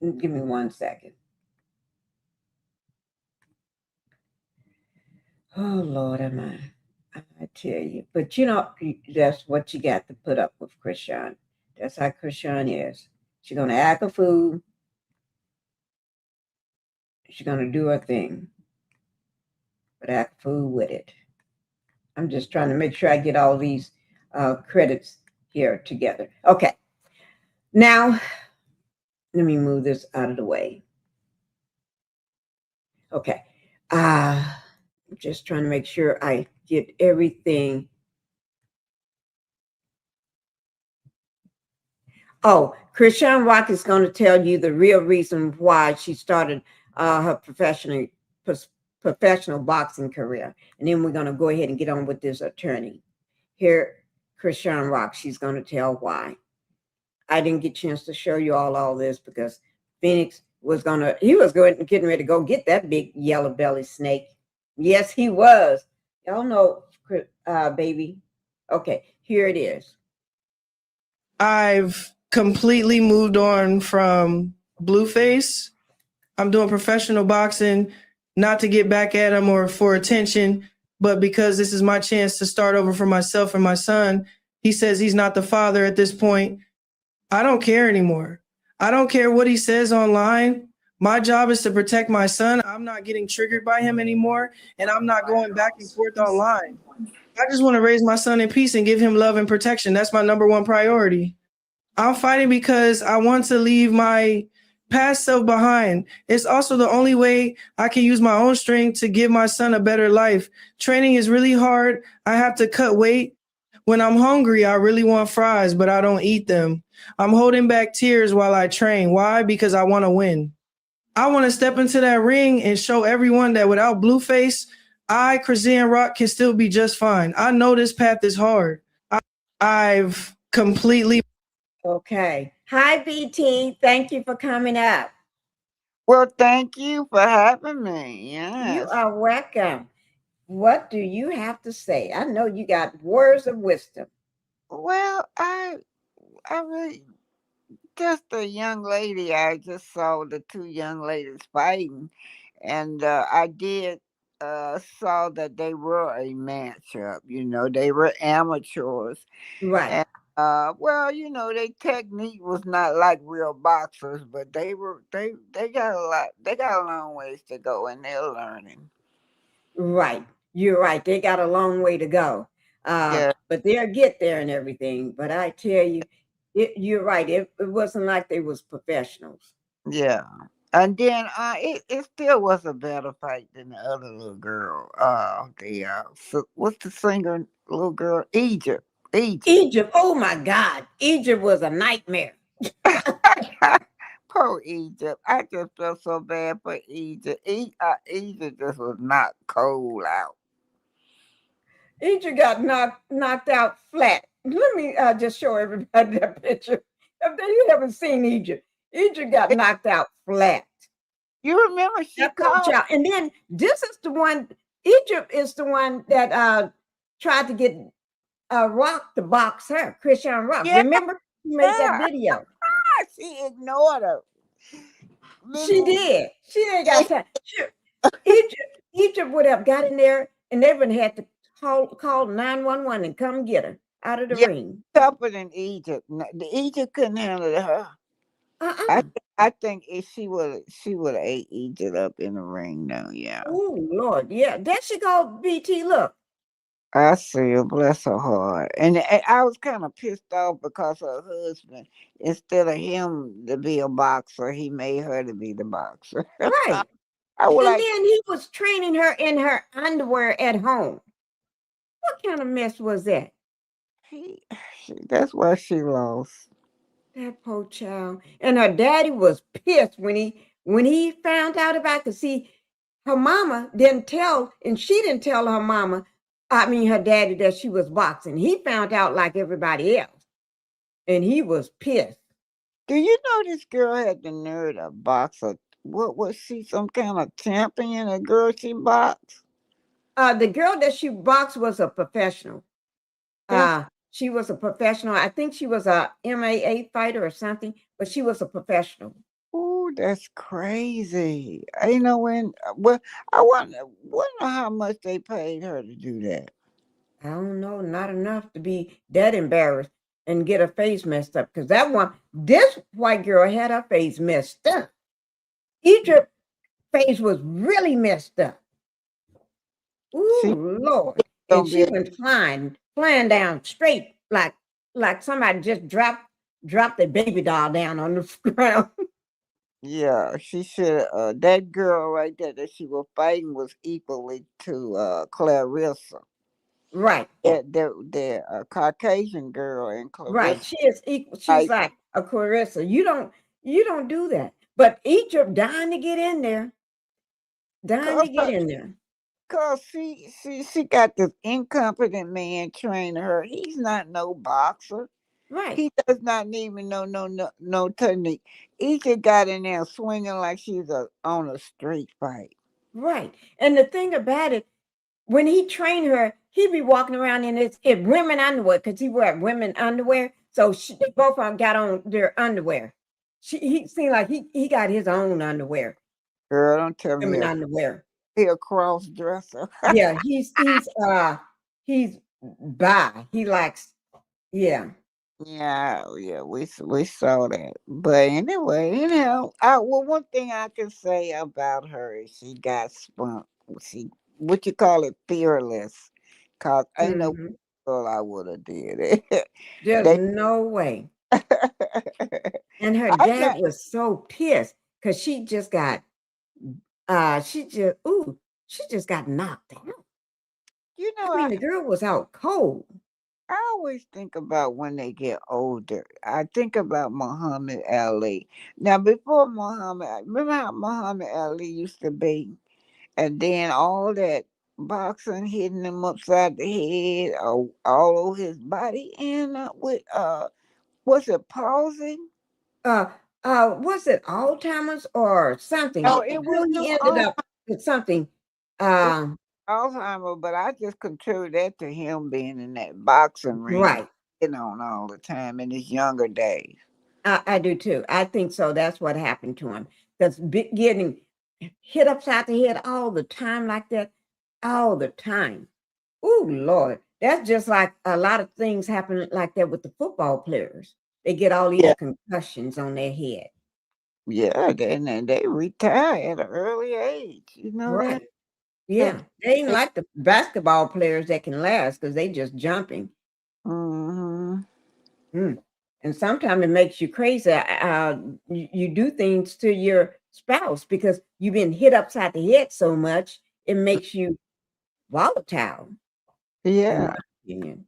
Give me 1 second. Oh Lord, am I? I tell you, but that's what you got to put up with Chrisean. That's how Chrisean is. She's gonna act a fool. She's gonna do her thing, but act a fool with it. I'm just trying to make sure I get all these credits here together. Okay, now let me move this out of the way. Okay, I'm just trying to make sure I get everything. Oh, Chrisean Rock is going to tell you the real reason why she started her professional boxing career. And then we're going to go ahead and get on with this attorney. Here, Chrisean Rock, she's going to tell why. I didn't get a chance to show you all this because Phoenix was getting ready to go get that big yellow belly snake. Yes, he was. Y'all know, baby. Okay, here it is. I've completely moved on from Blueface. I'm doing professional boxing, not to get back at him or for attention, but because this is my chance to start over for myself and my son. He says he's not the father at this point. I don't care anymore. I don't care what he says online. My job is to protect my son. I'm not getting triggered by him anymore, and I'm not going back and forth online. I just want to raise my son in peace and give him love and protection. That's my number one priority. I'm fighting because I want to leave my past self behind. It's also the only way I can use my own strength to give my son a better life. Training is really hard. I have to cut weight. When I'm hungry, I really want fries, but I don't eat them. I'm holding back tears while I train. Why? Because I want to win. I want to step into that ring and show everyone that without Blueface, Chrisean Rock, can still be just fine. I know this path is hard. I've completely... Okay. Hi, BT. Thank you for coming up. Well, thank you for having me. You Yes. are welcome. What do you have to say? I know you got words of wisdom. Well, I really just a young lady. I just saw the two young ladies fighting, and I did saw that they were a matchup. They were amateurs, Right. and well, their technique was not like real boxers, but they got a lot. They got a long ways to go, and they're learning. Right. You're right. They got a long way to go. Yeah. But they'll get there and everything. But I tell you, you're right. It wasn't like they was professionals. Yeah. And then it still was a better fight than the other little girl. What's the singer little girl? Egypt. Egypt. Oh my God. Egypt was a nightmare. Poor Egypt. I just felt so bad for Egypt. Egypt just was not cold out. Egypt got knocked out flat. Let me just show everybody that picture. If you haven't seen Egypt, Egypt got knocked out flat. You remember she called? And then this is the one. Egypt is the one that tried to get Rock to box her, Chrisean Rock. Yeah, Remember, she made that yeah. video. She ignored her. She did. She ain't got time. Egypt would have got in there, and they would have had to call 911 and come get her out of the ring. Tougher than Egypt. The Egypt couldn't handle her. I think if she would have ate Egypt up in the ring now. Yeah. Oh Lord, yeah. There she go, BT. Look. I see her, bless her heart. And I was kind of pissed off because her husband, instead of him to be a boxer, he made her to be the boxer. Right. And then he was training her in her underwear at home. What kind of mess was that? That's why she lost. That poor child. And her daddy was pissed when he found out about it. Because see, her mama didn't tell, and she didn't tell her mama, her daddy, that she was boxing. He found out like everybody else. And he was pissed. Do you know this girl had the nerve to box her? What was she, some kind of champion? A girl she boxed? The girl that she boxed was a professional. She was a professional. I think she was a MMA fighter or something, but she was a professional. Oh, that's crazy. Well, I wonder how much they paid her to do that. I don't know, not enough to be that embarrassed and get her face messed up. Because this white girl had her face messed up. Egypt's face was really messed up. Ooh, Lord. And she went flying down straight like somebody just dropped the baby doll down on the ground. Yeah, she should. That girl right there that she was fighting was equally to Clarissa. Right. The Caucasian girl and Clarissa. Right. She is equal. She's like a Clarissa. You don't do that. But Egypt dying to get in there. Cause she got this incompetent man training her. He's not no boxer. Right. He does not even know no technique. He just got in there swinging like she's on a street fight. Right. And the thing about it, when he trained her, he be walking around in his women underwear because he wear women underwear. So they both of them got on their underwear. He seemed like he got his own underwear. Girl, don't tell me. Women underwear. He a cross dresser. Yeah, he's bi. He likes, yeah. Yeah, we saw that. But anyway, one thing I can say about her is she got spunk. She, what you call it, fearless. Cause ain't no girl I would have did it. There's no way. And her dad was so pissed because she just got knocked out. You know, I mean, the girl was out cold. I always think about when they get older. I think about Muhammad Ali. Now, before remember how Muhammad Ali used to be? And then all that boxing hitting him upside the head, or all over his body, and with was it palsy? Was it Alzheimer's or something? No, it was he ended up with something. Alzheimer's, but I just contribute that to him being in that boxing ring, right? On all the time in his younger days. I do too. I think so. That's what happened to him. That's getting hit upside the head all the time like that, all the time. Oh Lord, that's just like a lot of things happen like that with the football players. They get all these concussions on their head. Yeah, they retire at an early age. You know that? Yeah, they ain't like the basketball players that can last because they just jumping. And sometimes it makes you crazy. You do things to your spouse because you've been hit upside the head so much, it makes you volatile. Yeah. In my opinion.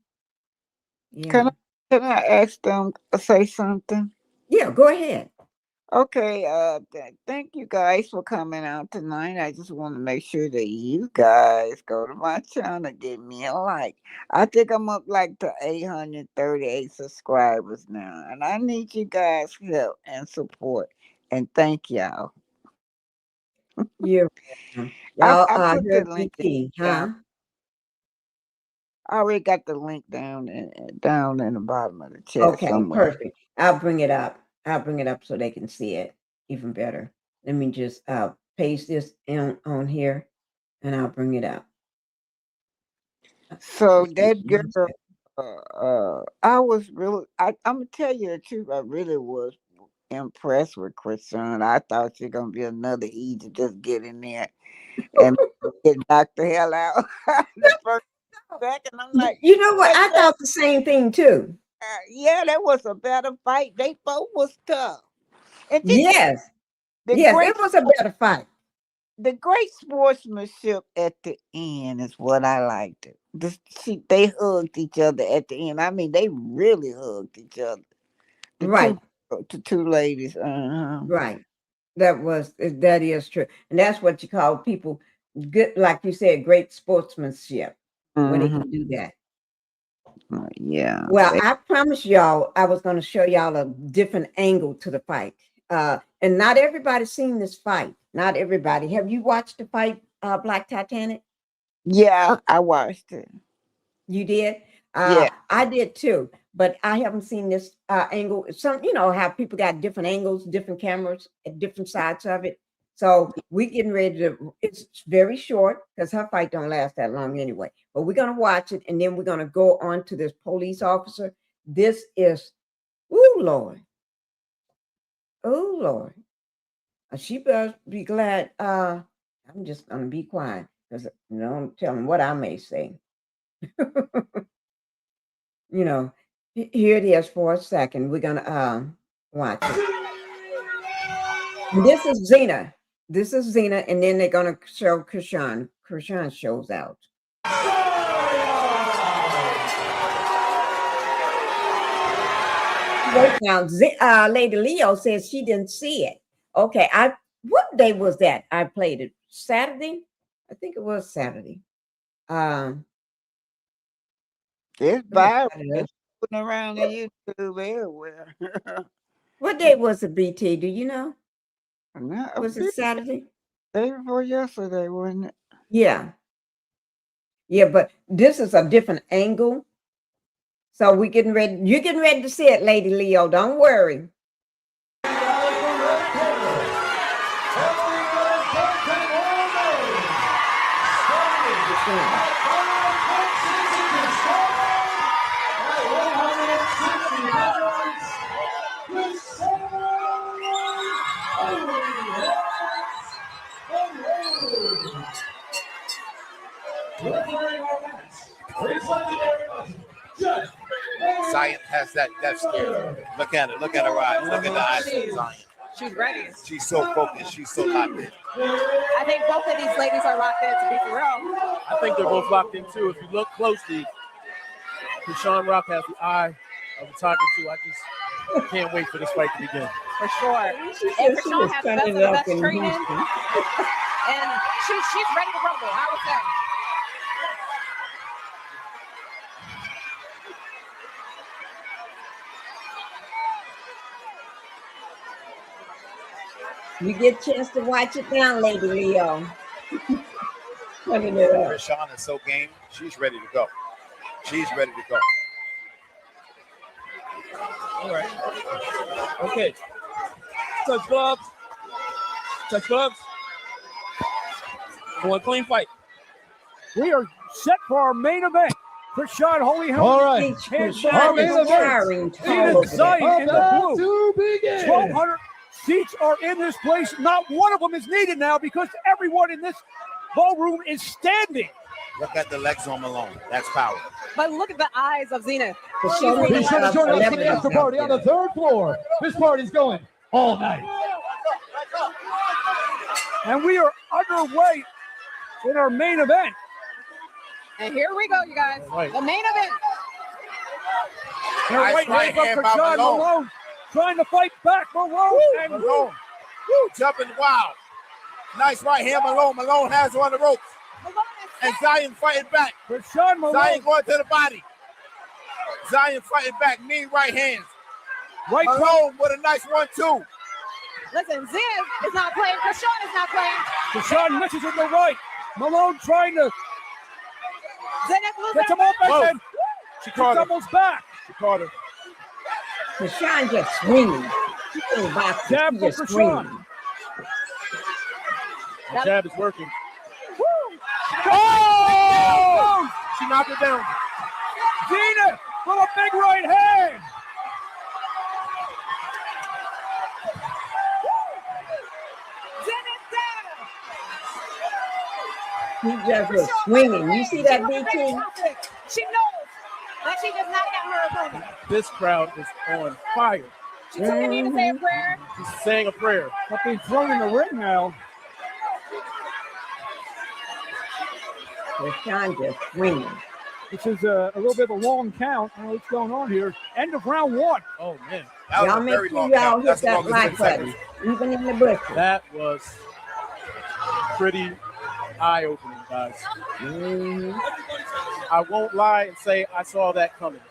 Yeah. Can I ask them to say something? Yeah, go ahead. Okay, thank you guys for coming out tonight. I just want to make sure that you guys go to my channel, give me a like. I think I'm up like to 838 subscribers now, and I need you guys' help and support. And thank y'all. You're welcome. I put the link down. I already got the link down in the bottom of the chat. Okay, somewhere. Perfect. I'll bring it up. So they can see it even better. Let me just paste this on here and I'll bring it up. So that girl, I'm gonna tell you the truth, I really was impressed with Chrisean. I thought she's gonna be another Egypt, just get in there and get knocked the hell out. The first back, and I'm like, you know what? I thought the same thing too. Yeah, that was a better fight. They both was tough. And yes, it was a better fight. The great sportsmanship at the end is what I liked. They hugged each other at the end. I mean, they really hugged each other. The two ladies. Right. That is true. And that's what you call people good, like you said, great sportsmanship when they can do that. Yeah. Well, I promised y'all I was going to show y'all a different angle to the fight. And not everybody's seen this fight. Not everybody. Have you watched the fight, Black Titanic? Yeah, I watched it. You did? Yeah. I did too, but I haven't seen this angle. Some, how people got different angles, different cameras at different sides of it. So we getting ready to, it's very short because her fight don't last that long anyway. But we're going to watch it, and then we're going to go on to this police officer. This is, oh, Lord. Oh, Lord. She better be glad. I'm just going to be quiet because, I'm telling what I may say. Here it is for a second. We're going to watch it. And this is Zenith. This is Zenith, and then they're going to show Chrisean. Chrisean shows out. Wait now, Lady Leo says she didn't see it. Okay, what day was that? I played it Saturday. I think it was Saturday. It's viral. It's putting around on YouTube everywhere. What day was it, BT? Do you know? No, Was it Saturday? Day before yesterday, wasn't it? Yeah. Yeah, but this is a different angle. So we're getting ready. You're getting ready to see it, Lady Leo. Don't worry. Zion has that scare. Look at it. Look at her eyes. Look at the eyes of Zion. She's ready. She's so focused. She's so locked in. I think both of these ladies are locked in, to be for real. I think they're both locked in too. If you look closely, Chrisean Rock has the eye of a tiger too. I just can't wait for this fight to begin. For sure. And Rashad has the best training. And she's ready to rumble, I would say. You get a chance to watch it now, Lady Leo. Chrisean is so game. She's ready to go. She's ready to go. All right. Okay. Touch gloves. Touch gloves. One clean fight. We are set for our main event. Chrisean holding him. All right. Our main event. Zenith Zion in the blue. 1,200 seats are in this place. Not one of them is needed now because everyone in this ballroom is standing. Look at the legs on Malone. That's power. But look at the eyes of Zenith. Be sure to join us for the after party on the third floor. This party's going all night. And we are underway in our main event. And here we go, you guys. Right. The main event. Nice right hand by Malone. Trying to fight back. Malone and Malone. Woo, jumping wild. Nice right hand, Malone. Malone has her on the ropes. And Zion fighting back. Rashad Malone. Zion going to the body. Zion fighting back. Knee, right hands. Right Malone with a nice 1-2. Listen, Zenith is not playing. Chrisean is not playing. Chrisean misses with the right. Malone trying to Zenith get him off and she caught her. almost back. She caught her. Chrisean just swinging. She can't box. Jab She for just Chrisean. swinging. The jab is working. Oh! She knocked it down. Zenith with a big right hand. He just was swinging. You see that, BT? She knows that she does not have her opponent. This crowd is on fire. She took a knee to say a prayer. She's saying a prayer. But being thrown in the ring now. Chrisean just swinging. This is a little bit of a long count. I don't know what's going on here. End of round one. Oh, man. That was Y'all a make very sure long y'all count. hit That's that longer like than 10 button, seconds. even in the bushes. That was pretty eye-opening, guys. I won't lie and say I saw that coming.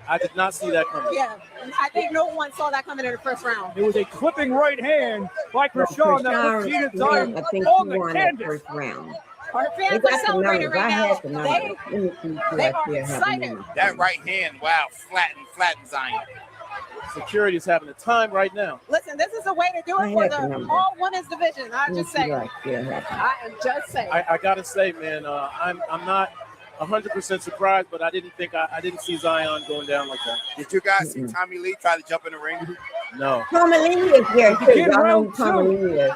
I did not see that coming. Yeah, I think no one saw that coming in the first round. It was a clipping right hand by Chrisean that put Zenith Zion I think on he the won that canvas. first round. Our They fans are got the celebrating numbers. I right now. had the numbers. Let me see who They I are still have the excited. numbers. That right hand, wow, flatten Zion. Security is having a time right now. Listen, this is a way to do I it for had the the numbers. all women's division. I'm Let me just see saying. who I still have. I am just saying. I gotta say, man, I'm not 100% surprised, but I didn't see Zion going down like that. Did you guys see Tommy Lee try to jump in the ring? No. Tommy Lee is there too. Begin Y'all know round who Tommy Lee is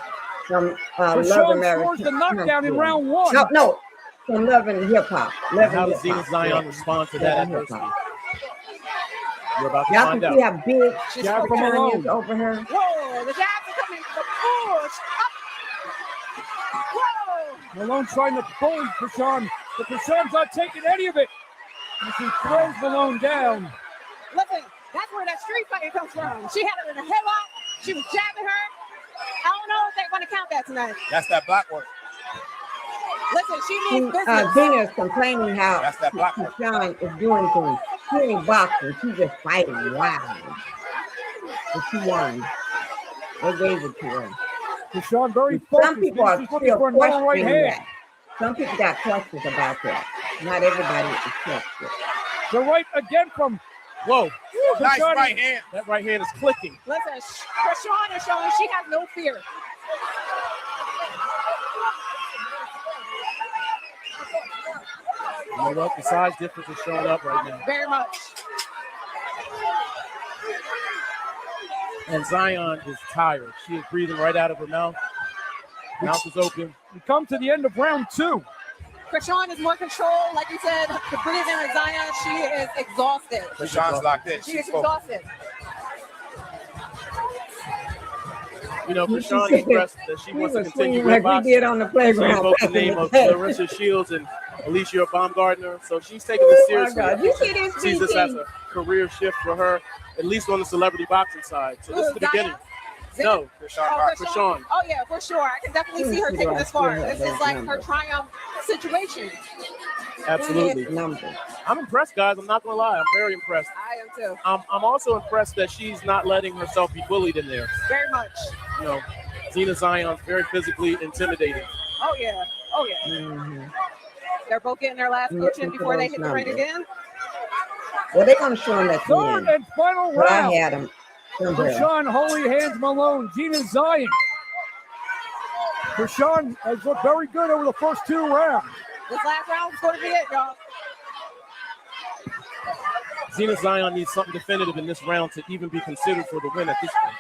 from Love Rashawn American. scores the knockdown in round 1. No, from Love and Hip Hop. How does Zenith Zion respond to that adversity? You're about to Y'all find can see out. how big Jab from Rashawn Malone. is over her. Whoa, the jabs are coming. The push up. Whoa. Malone trying to pull Chrisean, but Chrisean's not taking any of it. As he throws Malone down. Listen, that's where that street fighting comes from. She had her in a headlock. She was jabbing her. I don't know if they're going to count that tonight. That's that black work. Listen, she needs business. Zena's complaining how That's that black work. Chrisean is doing things. She ain't boxing. She's just fighting wild. And she won. They gave it to her. Chrisean very focused. Some people are She's looking still for another right questioning hand. that. Some people got questions about that. Not everybody accepts it. The right again from, whoa. Nice Chrisean- right hand. That right hand is clicking. Listen, Chrisean is showing she has no fear. You know what? The size difference is showing up right now. Very much. And Zion is tired. She is breathing right out of her mouth. Mouth is open. We come to the end of round 2. Chrisean is more control. Like you said, the breathing with Zion, she is exhausted. Rashawn's locked in. She She's is focused. exhausted. You know, Chrisean expressed that she wants to continue with like we boxing. did on the She playground. invoked the back in name the of day. Larissa Shields and Alicia Baumgartner. So she's taking this Oh my seriously. God. You see this, Sees this BT? as a career shift for her, at least on the celebrity boxing side. So this is the Zion? beginning. Zenith? No, Oh, Chrisean. Oh yeah, for sure. I can definitely see her taking this far. This is like her triumph situation. Absolutely. Numbers. I'm impressed, guys. I'm not going to lie. I'm very impressed. I am too. I'm also impressed that she's not letting herself be bullied in there. Very much. You know, Zenith Zion's very physically intimidating. Oh yeah. Oh yeah. Mm-hmm. They're both getting their last coach in before they hit the ring again. Well, they're going to show them that Third and final But I round. had them. Chrisean Holy Hands Malone, Gina Zion. Chrisean has looked very good over the first 2 rounds. This last round is going to be it, y'all. Zenith Zion needs something definitive in this round to even be considered for the win at this point.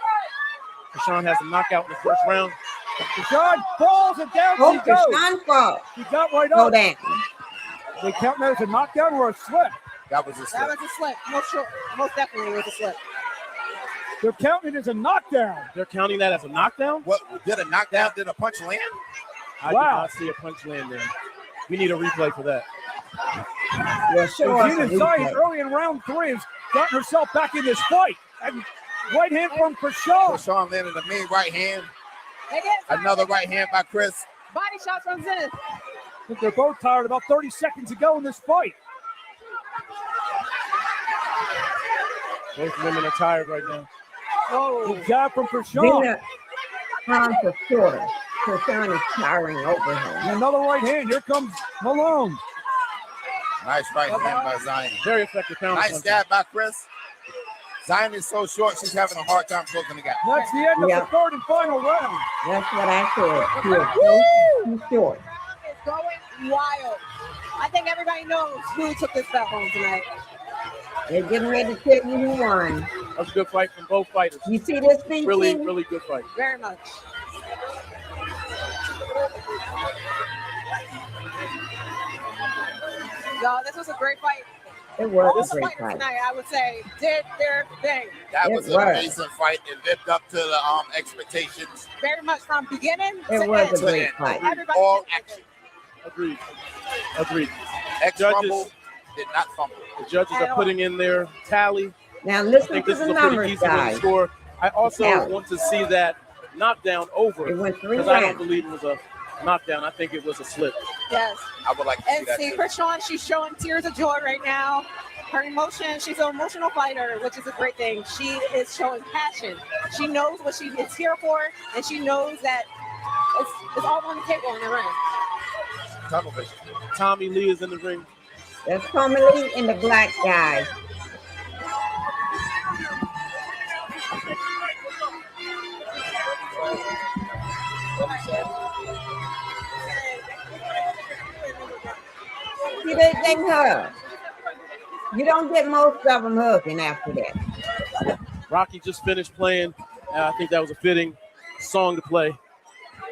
Chrisean has a knockout in the first round. Chrisean falls and down Oh, she goes. Chrisean falls. She got right Go up. down. They count that as a knockdown or a slip. That was a That slip. was a slip. Most definitely was a slip. They're counting it as a knockdown. They're counting that as a knockdown? What, did a knockdown? Did a punch land? I did not see a punch land there. We need a replay for that. Yeah, show us Gina a Zion replay. early in round 3 has gotten herself back in this fight. And right hand from Chrisean. Rashawn landed a mean right hand. They get Another right hand by Chris. body shots from Zenith. I think they're both tired. About 30 seconds to go in this fight. Both women are tired right now. Oh, Good job from Chrisean. Zena pounds are shorter. Chrisean is towering over her. And another right hand. Here comes Malone. Nice right hand by Zion. Very effective pound. Nice jab by Chris. Zion is so short, she's having a hard time closing the gap. That's the end of the third and final round. That's what I said. She is so too short. it's going wild. I think everybody knows who took this belt home tonight. They're getting ready to tell you who won. That was a good fight from both fighters. You see this thing? Really, really good fight. Very much. Y'all, this was a great fight. It was All a the great fighters fight. tonight, I would say, did their thing. That It was an was. amazing fight. It lived up to the expectations. Very much from beginning It to was end. a great fight. Everybody All did action. Agreed. Agreed. Ex-rumble did not fumble. The judges are putting in their tally. Now I listen think to this is the a pretty numbers, easy one to guys. score. I also Tally. want to see that knockdown over It went 3 because I don't rounds. believe it was a knockdown. I think it was a slip. Yes. I would like to see And that. see, too. Chrisean, she's showing tears of joy right now. Her emotion, she's an emotional fighter, which is a great thing. She is showing passion. She knows what she is here for, and she knows that it's all on the table in the ring. Tunnel vision. Tommy Lee is in the ring. That's Tommy Lee and the black guy. See, they hug. You don't get most of them hugging after that. Rocky just finished playing. I think that was a fitting song to play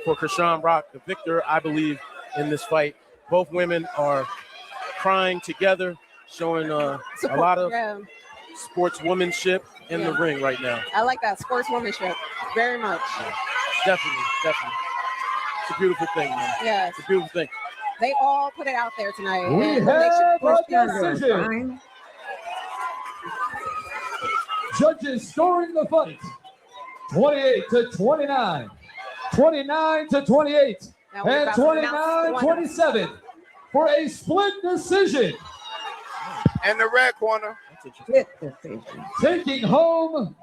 for Chrisean Rock, the victor, I believe, in this fight. Both women are crying together, showing a lot of sportswomanship in the ring right now. I like that sportswomanship very much. Definitely. It's a beautiful thing, man. Yeah, it's a beautiful thing. They all put it out there tonight. We and have they should a decision. Judges scoring the fight 28-29, 29-28, and 29-27 for a split decision. And the red corner. Split decision. Taking home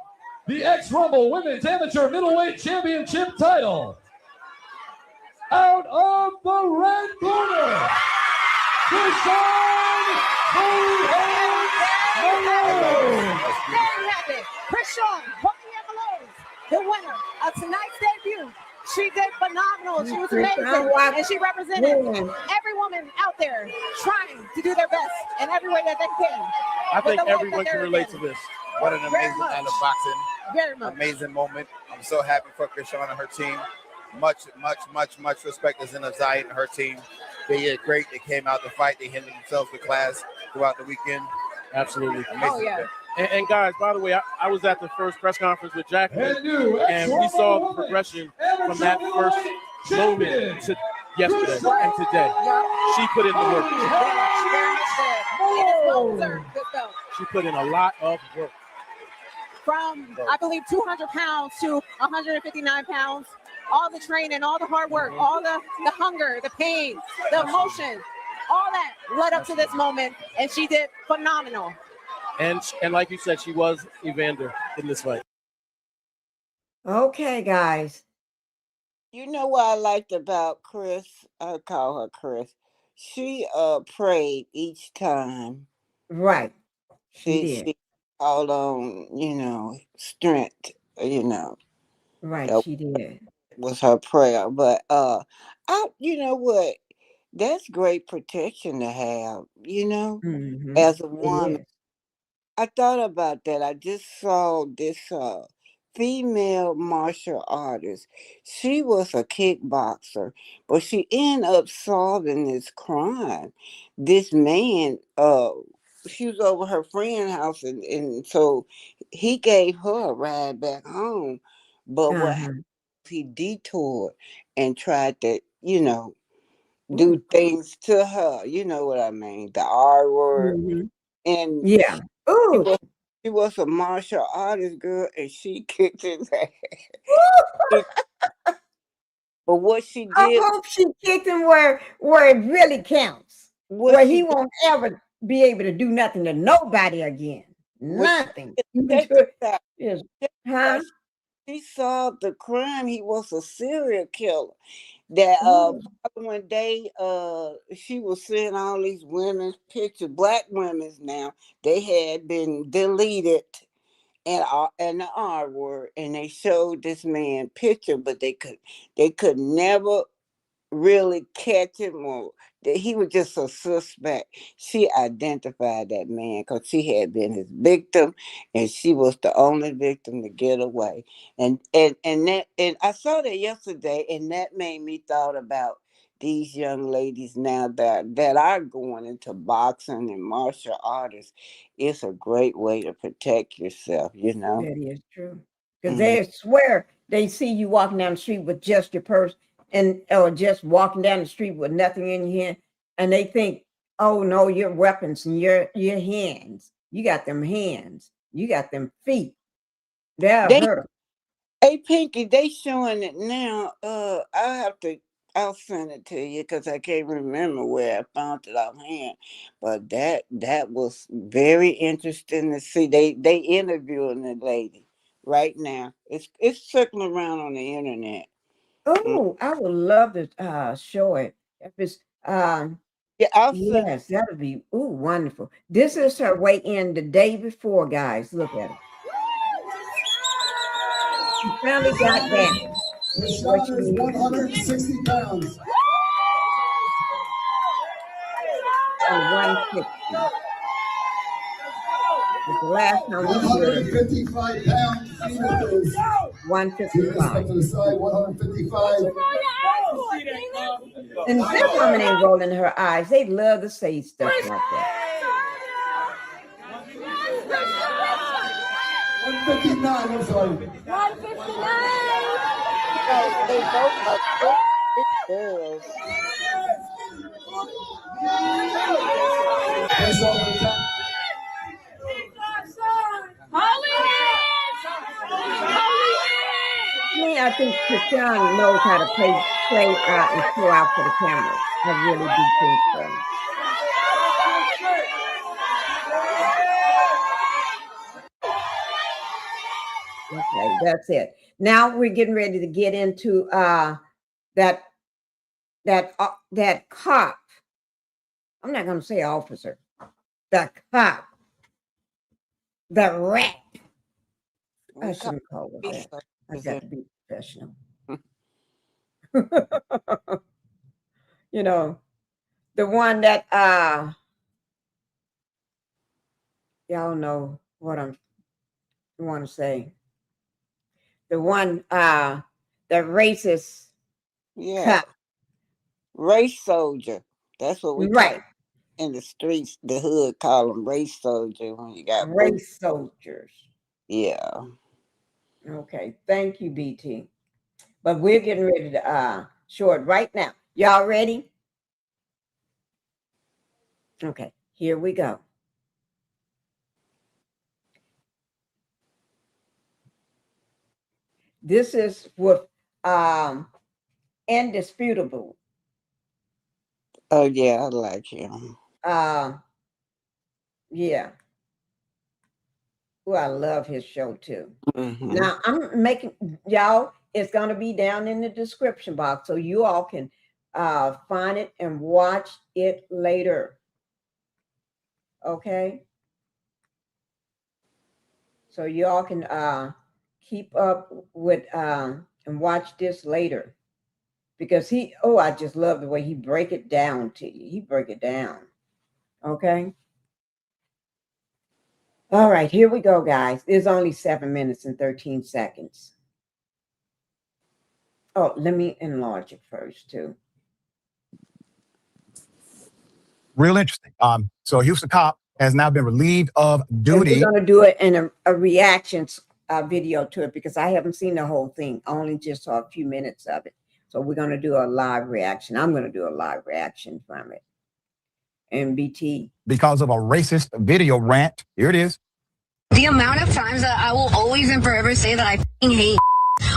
the X-Rumble Women's Amateur Middleweight Championship title. Out of the red corner, Chrisean Chrisean the winner of tonight's debut. She did phenomenal. She was amazing. And she represented every woman out there trying to do their best in every way that they can. I think everyone can relate to this. What an amazing night of boxing. Very much. Amazing moment. I'm so happy for Chrisean and her team. Much respect to Zenith Zion and her team. They did great. They came out to fight. They hindered themselves with class throughout the weekend. Absolutely. Amazing. Oh, yeah. And guys, by the way, I was at the first press conference with Jacqueline, and we saw the progression from that first moment to yesterday and today. She put in the work. She put in a lot of work. From, I believe, 200 pounds to 159 pounds. All the training, all the hard work, all the hunger, the pain, the emotion, all that led up to this moment, and she did phenomenal. And like you said, she was Evander in this fight. Okay, guys. You know what I liked about Chris? I call her Chris. She prayed each time. Right. She called on, strength, Right, she did. Was her prayer. But you know what? That's great protection to have, as a woman. I thought about that. I just saw this female martial artist. She was a kickboxer, but she ended up solving this crime. This man, she was over her friend's house, and so he gave her a ride back home. But what happened, he detoured and tried to, do things to her. You know what I mean? The R word. And she was a martial artist girl, and she kicked his ass. But what she did, I hope she kicked him where it really counts, where he won't ever be able to do nothing to nobody again. Nothing. She solved the crime. He was a serial killer. That one day she was seeing all these women's pictures, black women's now. They had been deleted and the R word, and they showed this man picture, but they could never really catch him, or that he was just a suspect. She identified that man because she had been his victim, and she was the only victim to get away. And I saw that yesterday, and that made me thought about these young ladies now that are going into boxing and martial artists. It's a great way to protect yourself, That is true. Because they swear they see you walking down the street with just your purse, or just walking down the street with nothing in your hand, and they think, oh no, your weapons and your hands. You got them hands. You got them feet. Hey, Pinky, they showing it now. I'll send it to you because I can't remember where I found it offhand. But that was very interesting to see. They interviewing the lady right now. It's circling around on the internet. Oh, I would love to show it. If it's Yeah, I'll Yes, that'll be wonderful. This is her weigh-in the day before, guys. Look at her. She finally got down. Rashad is 160 pounds. And 160. The last time we did 155 pounds. Zenith is 155. to the side, 155. And this woman ain't rolling her eyes. They love to say stuff like that. 159, I'm sorry. 159. They both look big girls. That's all the time. I think Chrisean knows how to play and show out for the camera. I really do think so. Okay, that's it. Now we're getting ready to get into that cop. I'm not going to say officer. The cop. The rat. I shouldn't call it that. I got to be professional. You know, the one that y'all know what I want to say. The one that racist cop. Race soldier. That's what we right in the streets, the hood call them race soldier when you got race soldiers. Yeah. Okay, thank you, BT. But we're getting ready to show it right now. Y'all ready? Okay, here we go. This is with Indisputable. Oh yeah, I like him. Yeah. Oh, I love his show too. Mm-hmm. Now I'm making y'all, it's gonna be down in the description box so you all can find it and watch it later. Okay. So you all can keep up with and watch this later. Because I just love the way he break it down to you. He break it down. Okay. All right, here we go, guys. It's only 7 minutes and 13 seconds. Oh, let me enlarge it first, too. Real interesting. So a Houston cop has now been relieved of duty. And we're going to do it in a reactions video to it because I haven't seen the whole thing. I only just saw a few minutes of it. So we're going to do a live reaction. I'm going to do a live reaction from it. And BT. Because of a racist video rant. Here it is. The amount of times that I will always and forever say that I hate.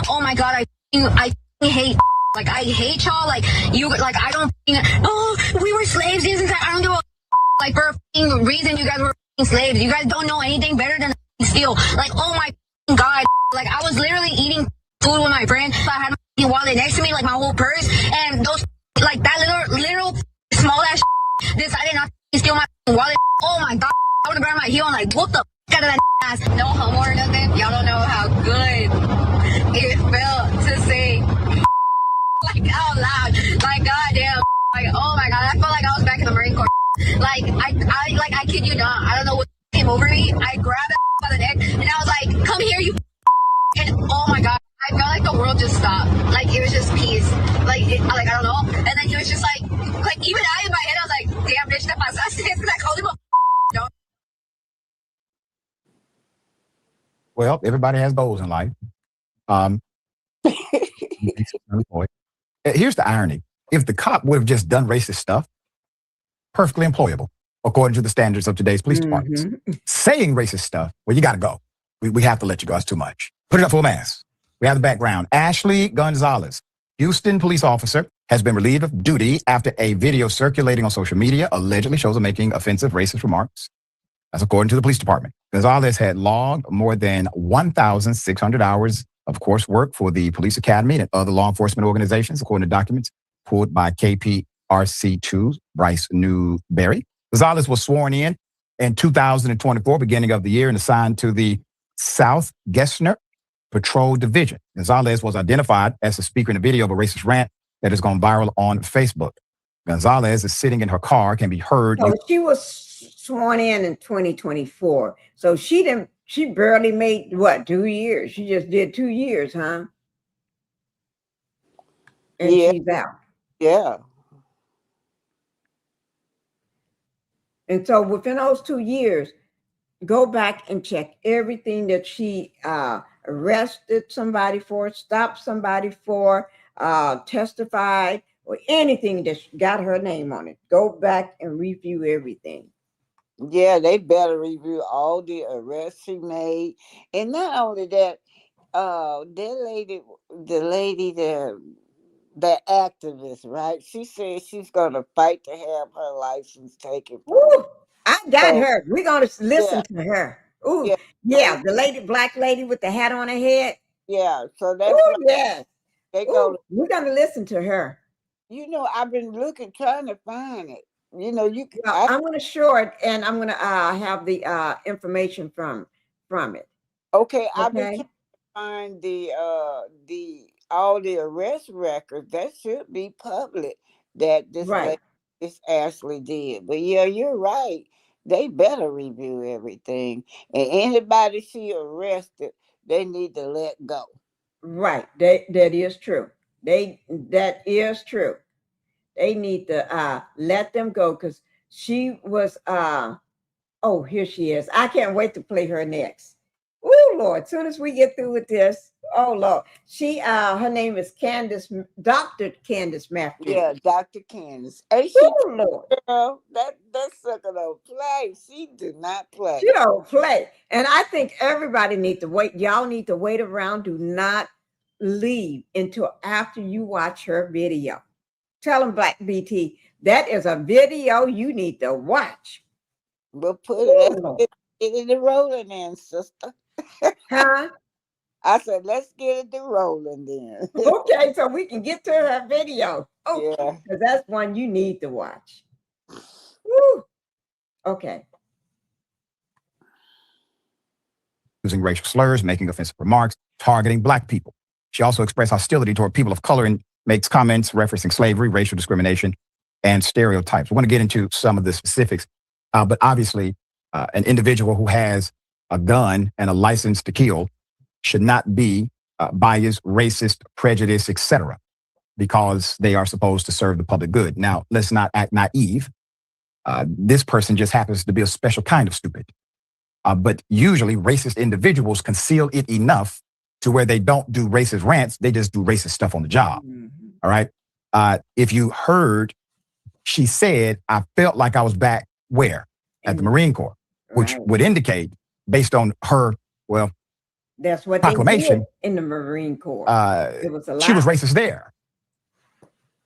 Oh my God, I hate. Like I hate y'all. Like you. Like I don't. Oh, we were slaves. I don't give a. Like for a reason, you guys were slaves. You guys don't know anything better than steal. Like oh my God. Like I was literally eating food with my friend. I had my wallet next to me, like my whole purse, and those like that little small ass decided not to steal my wallet. Oh my God. I would have grabbed my heel and like whoop the out of that ass. No homo or nothing. Y'all don't know how good it felt to say like out loud. Like goddamn. Like oh my God. I felt like I was back in the Marine Corps. Like I kid you not. I don't know what came over me. I grabbed that by the neck and I was like, come here, you. And oh my God. I felt like the world just stopped. Like it was just peace. Like I don't know. And then he was just like even I in my head I was like, damn bitch, that pasaste. And I called him a no. Well, everybody has goals in life. Here's the irony. If the cop would have just done racist stuff, perfectly employable, according to the standards of today's police departments. Saying racist stuff, well, you got to go. We have to let you go. It's too much. Put it up full mass. We have the background. Ashley Gonzalez, Houston police officer, has been relieved of duty after a video circulating on social media allegedly shows her making offensive racist remarks. That's according to the police department. Gonzalez had logged more than 1,600 hours of coursework for the police academy and other law enforcement organizations, according to documents pulled by RC2, Bryce Newberry. Gonzalez was sworn in 2024, beginning of the year, and assigned to the South Gessner Patrol Division. Gonzalez was identified as the speaker in a video of a racist rant that has gone viral on Facebook. Gonzalez is sitting in her car, can be heard. So she was sworn in 2024. So she barely made, 2 years? She just did 2 years, huh? And she's out. Yeah. And so within those 2 years, go back and check everything that she arrested somebody for, stopped somebody for, testified, or anything that got her name on it. Go back and review everything. Yeah, they better review all the arrests she made. And not only that, the activist, right? She said she's gonna fight to have her license taken. Ooh, I got her. We're gonna listen to her. Ooh, yeah, the black lady with the hat on her head. Yeah, so that's we're gonna listen to her. You know, I've been trying to find it. You know, I'm gonna show it, and I'm gonna have the information from it. Okay, I've been trying to find all the arrest records. That should be public that this Ashley did. But yeah, you're right. They better review everything. And anybody she arrested, they need to let go. Right. That is true. That is true. They need to let them go, because she was here she is. I can't wait to play her next. Oh Lord, as soon as we get through with this. Oh Lord. She her name is Dr. Candace Matthews. Yeah, Dr. Candace. Hey, Lord. Girl, that sucker don't play. She did not play. She don't play. And I think everybody needs to wait. Y'all need to wait around. Do not leave until after you watch her video. Tell them, Black BT, that is a video you need to watch. But get it rolling then, sister. Huh? I said, let's get it rolling then. Okay, so we can get to her video. Oh, yeah. Because that's one you need to watch. Woo. Okay. Using racial slurs, making offensive remarks, targeting Black people. She also expressed hostility toward people of color and makes comments referencing slavery, racial discrimination, and stereotypes. We're going to get into some of the specifics, but obviously an individual who has a gun and a license to kill should not be biased, racist, prejudiced, etc., because they are supposed to serve the public good. Now, let's not act naive. This person just happens to be a special kind of stupid. But usually racist individuals conceal it enough to where they don't do racist rants. They just do racist stuff on the job. Mm-hmm. All right. If you heard, she said, I felt like I was back where? At the Marine Corps, which would indicate, based on her, that's what proclamation they did in the Marine Corps. It was a lot. She was racist there.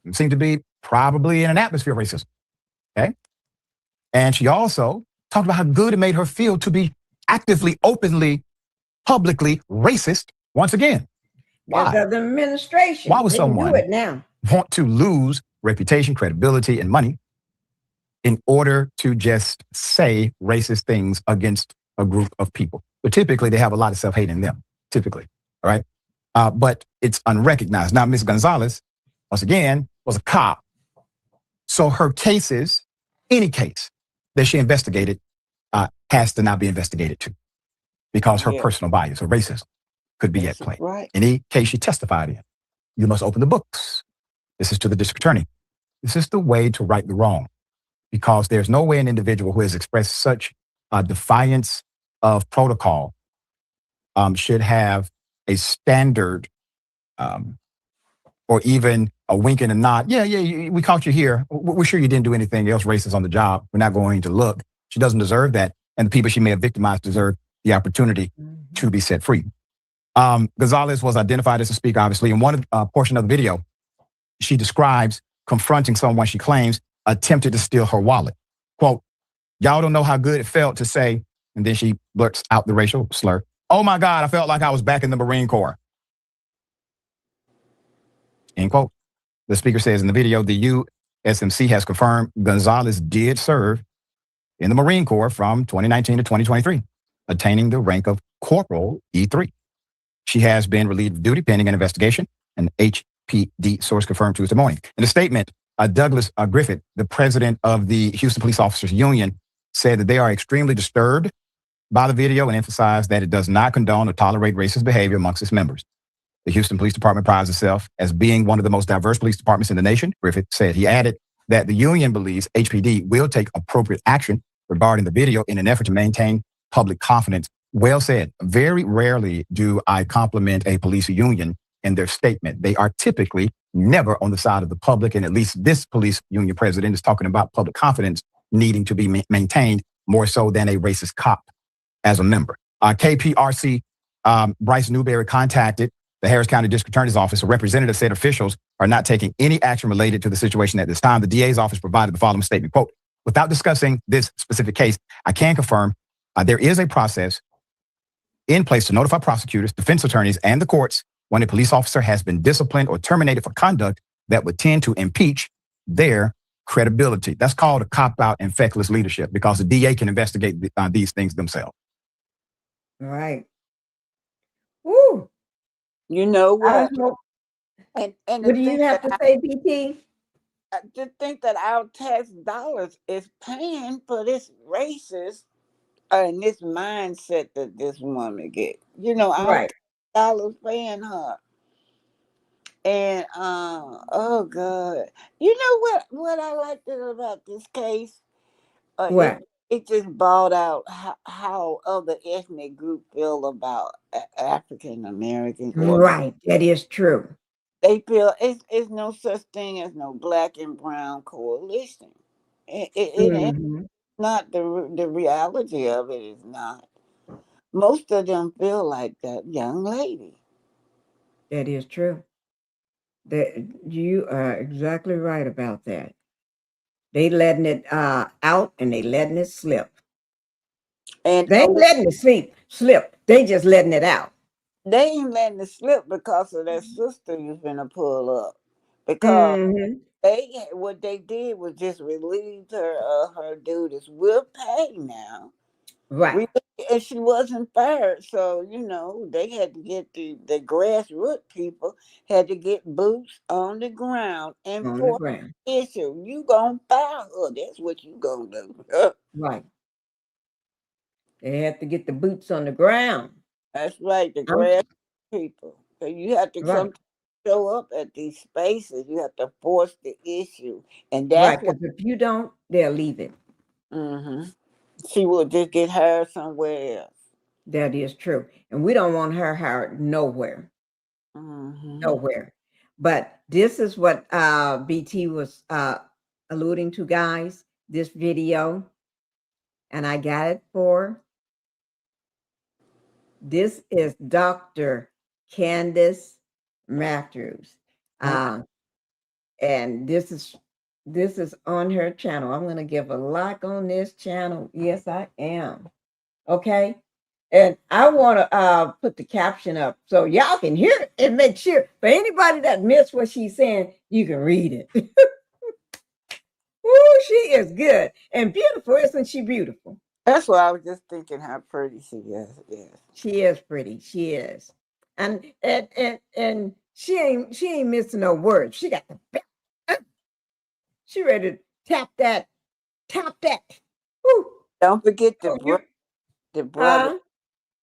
It seemed to be probably in an atmosphere of racism. Okay. And she also talked about how good it made her feel to be actively, openly, publicly racist once again. Why? The administration. Why would someone want to lose reputation, credibility, and money in order to just say racist things against a group of people? But typically, they have a lot of self-hate in them, typically, all right? But it's unrecognized. Now, Ms. Gonzalez, once again, was a cop. So her cases, any case that she investigated, has to not be investigated too, because her personal bias or racism could be at play. Right. Any case she testified in, you must open the books. This is to the district attorney. This is the way to right the wrong, because there's no way an individual who has expressed such defiance of protocol should have a standard or even a wink and a nod. Yeah, we caught you here. We're sure you didn't do anything else racist on the job. We're not going to look. She doesn't deserve that. And the people she may have victimized deserve the opportunity to be set free. Gonzalez was identified as a speaker, obviously. In one portion of the video, she describes confronting someone she claims attempted to steal her wallet. Quote, y'all don't know how good it felt to say, and then she blurts out the racial slur, oh my God, I felt like I was back in the Marine Corps. End quote. The speaker says in the video, the SMC has confirmed Gonzalez did serve in the Marine Corps from 2019 to 2023, attaining the rank of Corporal E3. She has been relieved of duty pending an investigation, an HPD source confirmed Tuesday morning. In a statement, Douglas Griffith, the president of the Houston Police Officers Union, said that they are extremely disturbed by the video and emphasized that it does not condone or tolerate racist behavior amongst its members. The Houston Police Department prides itself as being one of the most diverse police departments in the nation, Griffith said. He added that the union believes HPD will take appropriate action regarding the video in an effort to maintain public confidence. Well said. Very rarely do I compliment a police union in their statement. They are typically never on the side of the public, and at least this police union president is talking about public confidence needing to be maintained more so than a racist cop as a member. KPRC Bryce Newberry contacted the Harris County District Attorney's Office. A representative said officials are not taking any action related to the situation at this time. The DA's office provided the following statement, quote, without discussing this specific case, I can confirm there is a process in place to notify prosecutors, defense attorneys, and the courts when a police officer has been disciplined or terminated for conduct that would tend to impeach their credibility. That's called a cop-out and feckless leadership because the DA can investigate these things themselves. Right. Woo. You know what? And what do you have to say, BT? To think that our tax dollars is paying for this racist and this mindset that this woman get. You know, our tax dollars paying her. And oh God, you know what I liked about this case? What? It just brought out how other ethnic group feel about African Americans. Right, that is true. They feel it's no such thing as no black and brown coalition. It's not the reality of it is not. Most of them feel like that young lady. That is true. That you are exactly right about that. They letting it out and they letting it slip. And they ain't letting it slip. They just letting it out. They ain't letting it slip because of that sister you're finna pull up. Because what they did was just relieve her of her duties. We'll pay now. Right. And she wasn't fired. So, you know, they had to get the grassroots people had to get boots on the ground and for the issue. You gonna fire her. That's what you gonna do. Right. They have to get the boots on the ground. That's right, the grassroots people. So you have to come show up at these spaces. You have to force the issue. And that's because if you don't, they'll leave it. She will just get hired somewhere else. That is true. And we don't want her hired nowhere. Nowhere. But this is what BT was alluding to, guys, this video. And I got it for. This is Dr. Candace Matthews. And this is on her channel. I'm going to give a like on this channel. Yes, I am. Okay. And I want to put the caption up so y'all can hear it and make sure for anybody that missed what she's saying, you can read it. Ooh, she is good and beautiful. Isn't she beautiful? That's what I was just thinking, how pretty she is. Yes. She is pretty. She is. And she ain't missing no words. She got the she ready to tap that. Woo. Don't forget the brother.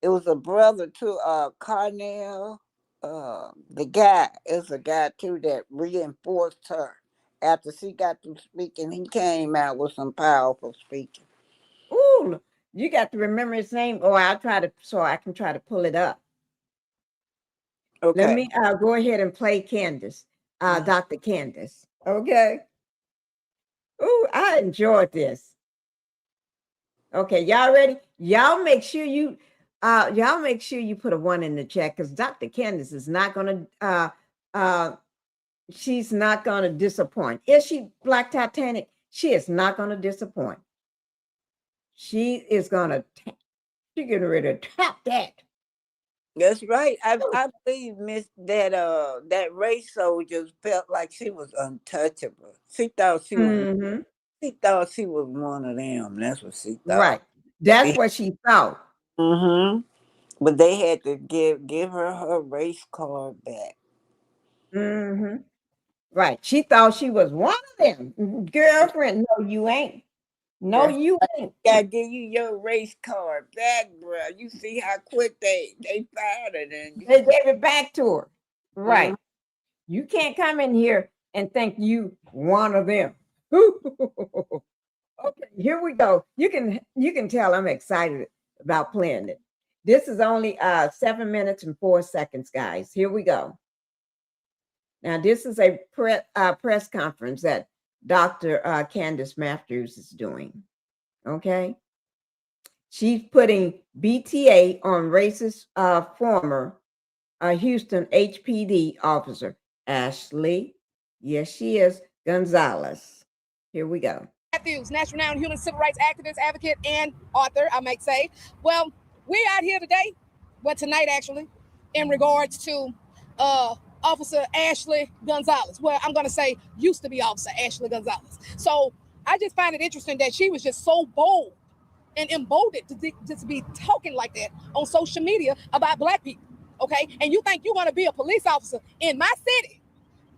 It was a brother to Carnell. The guy is a guy too that reinforced her. After she got through speaking, he came out with some powerful speaking. Ooh, you got to remember his name. Oh, I'll try to so I can try to pull it up. Okay. Let me go ahead and play Candace, Dr. Candace. Okay. Ooh, I enjoyed this. Okay, y'all ready? Y'all make sure you put a 1 in the chat because Dr. Candace is not gonna she's not gonna disappoint. Is she Black Titanic? She is not gonna disappoint. She is gonna she's getting ready to tap that. That's right. I believe that race soldier felt like she was untouchable. She thought she was one of them. That's what she thought. Right. That's what she thought. Mm-hmm. But they had to give her race card back. Mm-hmm. Right. She thought she was one of them. Girlfriend, no, you ain't. No, you ain't. Gotta give you your race card back, bro. You see how quick they fired it, and they gave it back to her. Right. You can't come in here and think you one of them. Okay, here we go. You can tell I'm excited about playing it. This is only 7 minutes and 4 seconds, guys. Here we go. Now, this is a press conference that Dr. Candace Matthews is doing. Okay. She's putting BTA on racist former Houston HPD officer, Ashley. Yes, she is. Gonzalez. Here we go. Matthews, national renowned human civil rights activist, advocate, and author, I might say. Well, we're out here today, tonight actually, in regards to Officer Ashley Gonzalez. Well, I'm going to say used to be Officer Ashley Gonzalez. So I just find it interesting that she was just so bold and emboldened to just be talking like that on social media about Black people, okay? And you think you're going to be a police officer in my city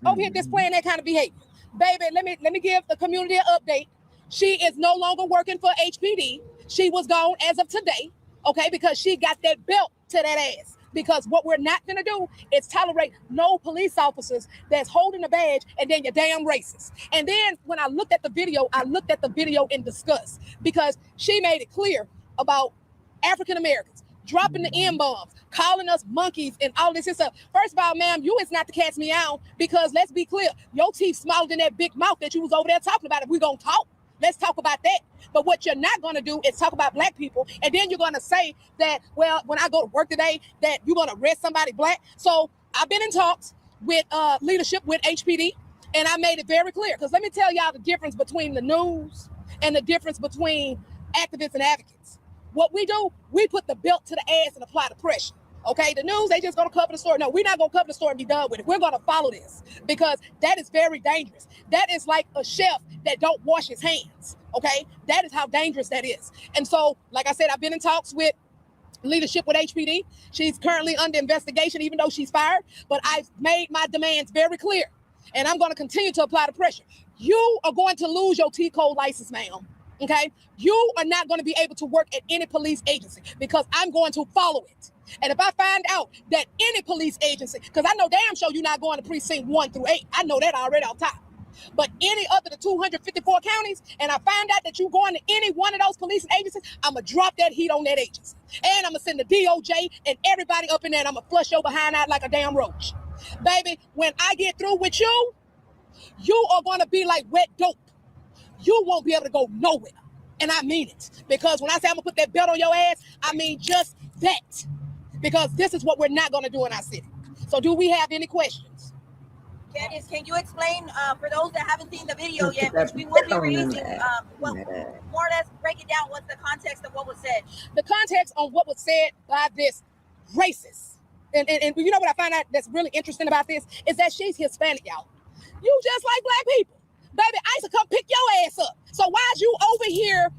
over here displaying that kind of behavior. Baby, let me give the community an update. She is no longer working for HPD. She was gone as of today, okay, because she got that belt to that ass. Because what we're not going to do is tolerate no police officers that's holding a badge and then you're damn racist. And then when I looked at the video, in disgust because she made it clear about African Americans dropping the M-bombs, calling us monkeys and all this and stuff. First of all, ma'am, you is not to catch me out because let's be clear, your teeth smaller than that big mouth that you was over there talking about. If we're going to talk, let's talk about that. But what you're not going to do is talk about Black people. And then you're going to say that, well, when I go to work today, that you're going to arrest somebody Black. So I've been in talks with leadership with HPD, and I made it very clear. Because let me tell y'all the difference between the news and the difference between activists and advocates. What we do, we put the belt to the ass and apply the pressure. Okay, the news, they just going to cover the story. No, we're not going to cover the story and be done with it. We're going to follow this because that is very dangerous. That is like a chef that don't wash his hands. Okay, that is how dangerous that is. And so, like I said, I've been in talks with leadership with HPD. She's currently under investigation, even though she's fired. But I've made my demands very clear, and I'm going to continue to apply the pressure. You are going to lose your T-code license, ma'am. Okay, you are not going to be able to work at any police agency because I'm going to follow it. And if I find out that any police agency, because I know damn sure you're not going to precinct 1 through 8. I know that already off top. But any other the 254 counties, and I find out that you're going to any one of those police agencies, I'm going to drop that heat on that agency. And I'm going to send the DOJ and everybody up in there, and I'm going to flush your behind out like a damn roach. Baby, when I get through with you, you are going to be like wet dope. You won't be able to go nowhere. And I mean it. Because when I say I'm going to put that belt on your ass, I mean just that. Because this is what we're not going to do in our city. So do we have any questions? Candace, can you explain, for those that haven't seen the video yet, which we will be releasing, more or less break it down, what's the context of what was said? The context on what was said by this racist. And you know what I find out that's really interesting about this? Is that she's Hispanic, y'all. You just like Black people. Baby, I used to come pick your ass up. So why is you over here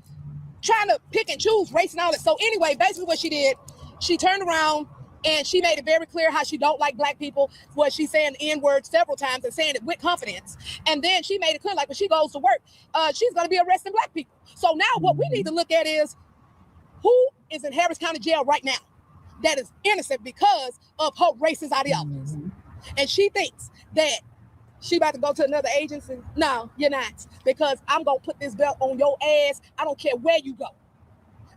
trying to pick and choose race and all that? So anyway, basically what she did, she turned around and she made it very clear how she don't like Black people. Well, she's saying the N-word several times and saying it with confidence. And then she made it clear, like when she goes to work, she's going to be arresting Black people. So now what we need to look at is who is in Harris County Jail right now that is innocent because of her racist ideologies. And she thinks that she about to go to another agency. No, you're not. Because I'm going to put this belt on your ass. I don't care where you go.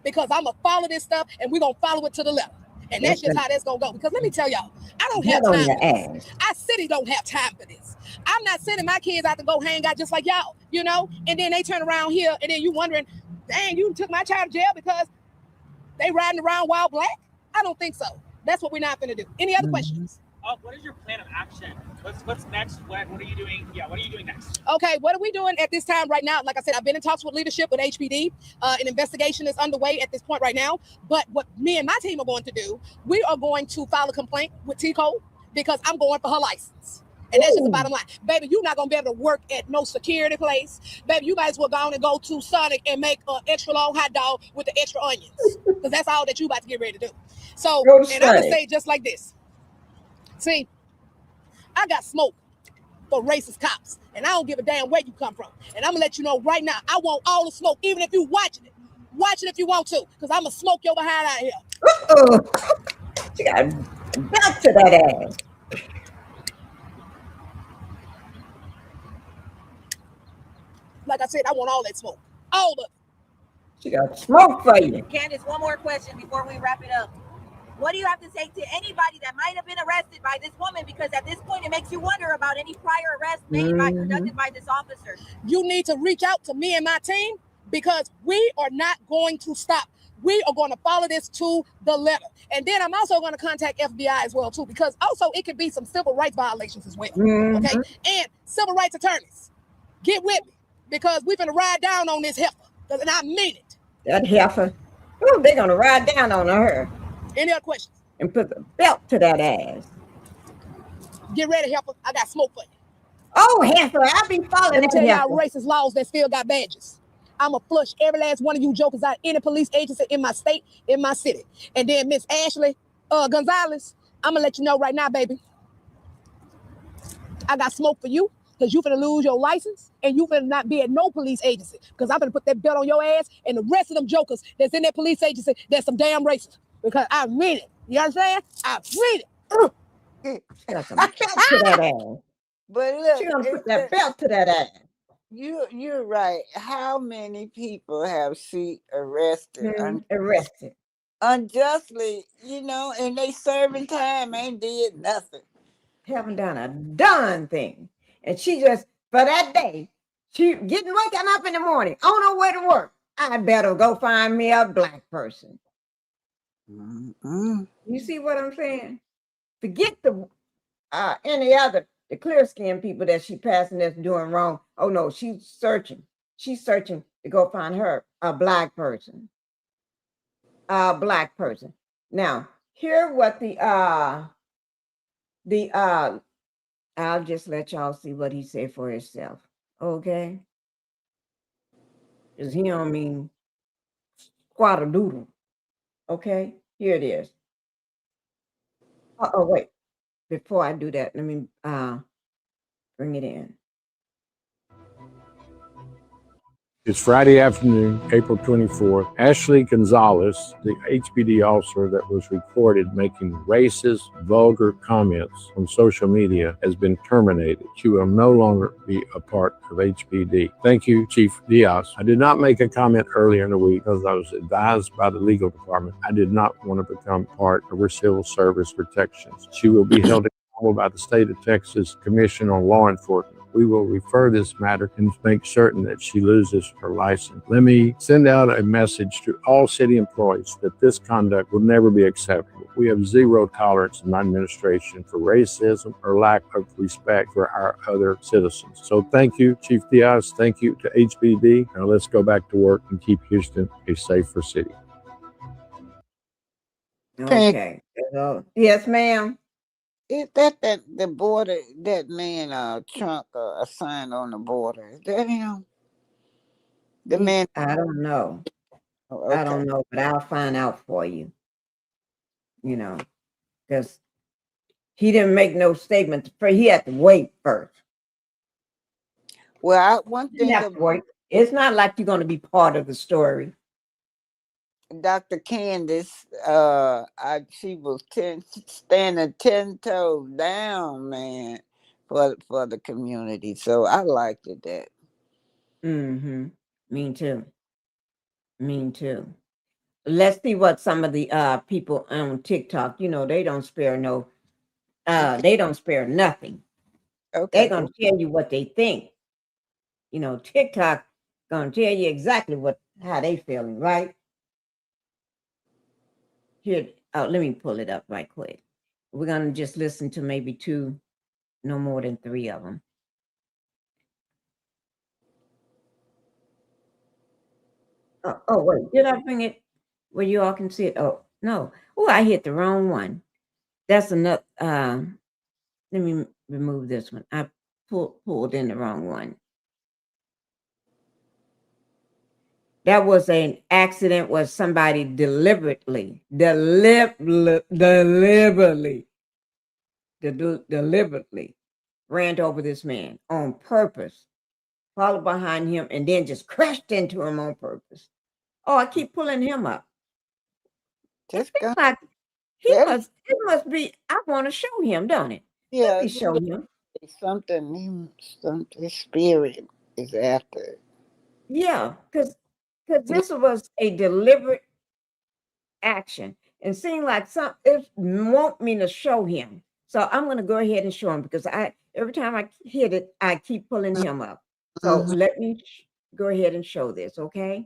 Because I'm going to follow this stuff and we're going to follow it to the letter. And that's just how that's going to go. Because let me tell y'all, I don't have time for this. Our city don't have time for this. I'm not sending my kids out to go hang out just like y'all, you know? And then they turn around here and then you wondering, dang, you took my child to jail because they riding around while Black? I don't think so. That's what we're not going to do. Any other questions? What is your plan of action? What's next? What are you doing? Yeah, what are you doing next? Okay, what are we doing at this time right now? Like I said, I've been in talks with leadership with HPD. An investigation is underway at this point right now. But what me and my team are going to do, we are going to file a complaint with T-Code because I'm going for her license. And that's just the bottom line. Baby, you're not going to be able to work at no security place. Baby, you might as well go on and go to Sonic and make an extra long hot dog with the extra onions. Because that's all that you about to get ready to do. So, and I'm going to say it just like this. See, I got smoke for racist cops, and I don't give a damn where you come from. And I'm gonna let you know right now, I want all the smoke, even if you watching it. Watch it if you want to, because I'm gonna smoke your behind out here. She got belt to that ass. Like I said, I want all that smoke. All of it. She got smoke for you. Candace, one more question before we wrap it up. What do you have to say to anybody that might have been arrested by this woman? Because at this point, it makes you wonder about any prior arrests made conducted by this officer. You need to reach out to me and my team because we are not going to stop. We are going to follow this to the letter. And then I'm also going to contact FBI as well, too, because also it could be some civil rights violations as well. Okay. And civil rights attorneys, get with me because we're going to ride down on this heifer. And I mean it. That heifer. Oh, they're going to ride down on her. Any other questions? And put the belt to that ass. Get ready, heifer. I got smoke for you. Oh, heifer, I'll be following. Let me tell y'all racist laws that still got badges. I'm going to flush every last one of you jokers out any police agency in my state, in my city. And then Miss Ashley Gonzalez, I'm going to let you know right now, baby. I got smoke for you because you finna lose your license and you finna not be at no police agency because I'm finna put that belt on your ass and the rest of them jokers that's in that police agency, that's some damn racist. Because I mean it. You understand? I mean it. She got some belt to that ass. But look, She gonna put that belt to that ass. You're right. How many people have she arrested? Arrested. Unjustly, and they serving time, ain't did nothing. Haven't done a darn thing. And she just, for that day, she waking up in the morning, on her way to work. I better go find me a black person. You see what I'm saying? Forget the any other, the clear skinned people that she passing that's doing wrong. Oh no, she's searching. She's searching to go find her a black person. A black person. Now, hear what I'll just let y'all see what he said for himself. Okay? Because he don't mean squat a doodle. Okay? Here it is. Oh, wait. Before I do that, let me bring it in. It's Friday afternoon, April 24th. Ashley Gonzalez, the HPD officer that was recorded making racist, vulgar comments on social media, has been terminated. She will no longer be a part of HPD. Thank you, Chief Diaz. I did not make a comment earlier in the week because I was advised by the legal department I did not want to become part of her civil service protections. She will be held accountable by the State of Texas Commission on Law Enforcement. We will refer this matter and make certain that she loses her license. Let me send out a message to all city employees that this conduct will never be acceptable. We have zero tolerance in my administration for racism or lack of respect for our other citizens. So thank you, Chief Diaz. Thank you to HPD. Now let's go back to work and keep Houston a safer city. Okay. Yes, ma'am. Is that the border, that man Trump assigned on the border? Is that him? The man? I don't know. Oh, okay. I don't know, but I'll find out for you. Because he didn't make no statement. He had to wait first. Well, one thing it's not like you're going to be part of the story. Dr. Candace, she was standing 10 toes down, man, for the community. So I liked it that. Me too. Me too. Let's see what some of the people on TikTok, they don't spare they don't spare nothing. Okay. They're gonna tell you what they think. TikTok gonna tell you exactly how they feeling, right? Here, let me pull it up right quick. We're going to just listen to maybe 2, no more than 3 of them. Oh, wait, did I bring it where you all can see it? Oh, no. Oh, I hit the wrong one. That's another, let me remove this one. I pulled in the wrong one. That was an accident where somebody deliberately ran over this man on purpose, followed behind him, and then just crashed into him on purpose. Oh, I keep pulling him up. Just go. Like it must be, I want to show him, don't it? Yeah, Let me show him. Something spirit is after. Yeah, because this was a deliberate action. And seemed like it want me to show him. So I'm going to go ahead and show him because every time I hit it, I keep pulling him up. So let me go ahead and show this, okay?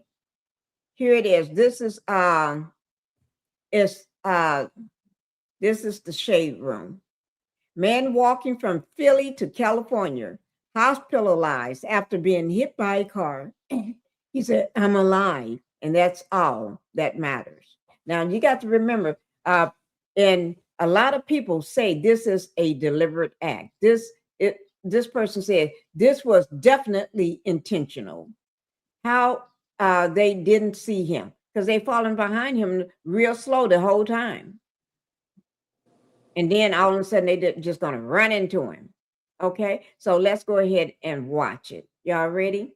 Here it is. This is the shade room. Man walking from Philly to California, hospitalized after being hit by a car. He said, "I'm alive," and that's all that matters. Now you got to remember, and a lot of people say this is a deliberate act. This person said this was definitely intentional. How they didn't see him because they falling behind him real slow the whole time. And then all of a sudden they just gonna run into him. Okay, so let's go ahead and watch it. Y'all ready?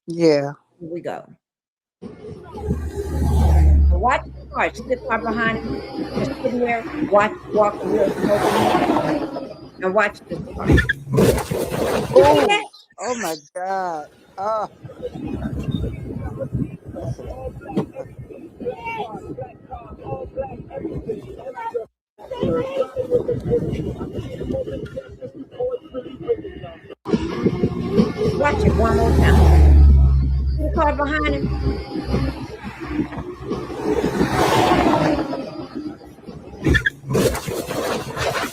Yeah. Here we go. Watch the car, sit right behind him, just sitting there, walk real slow. And watch this car. Oh my God. Oh. Watch it one more time. See the car behind him?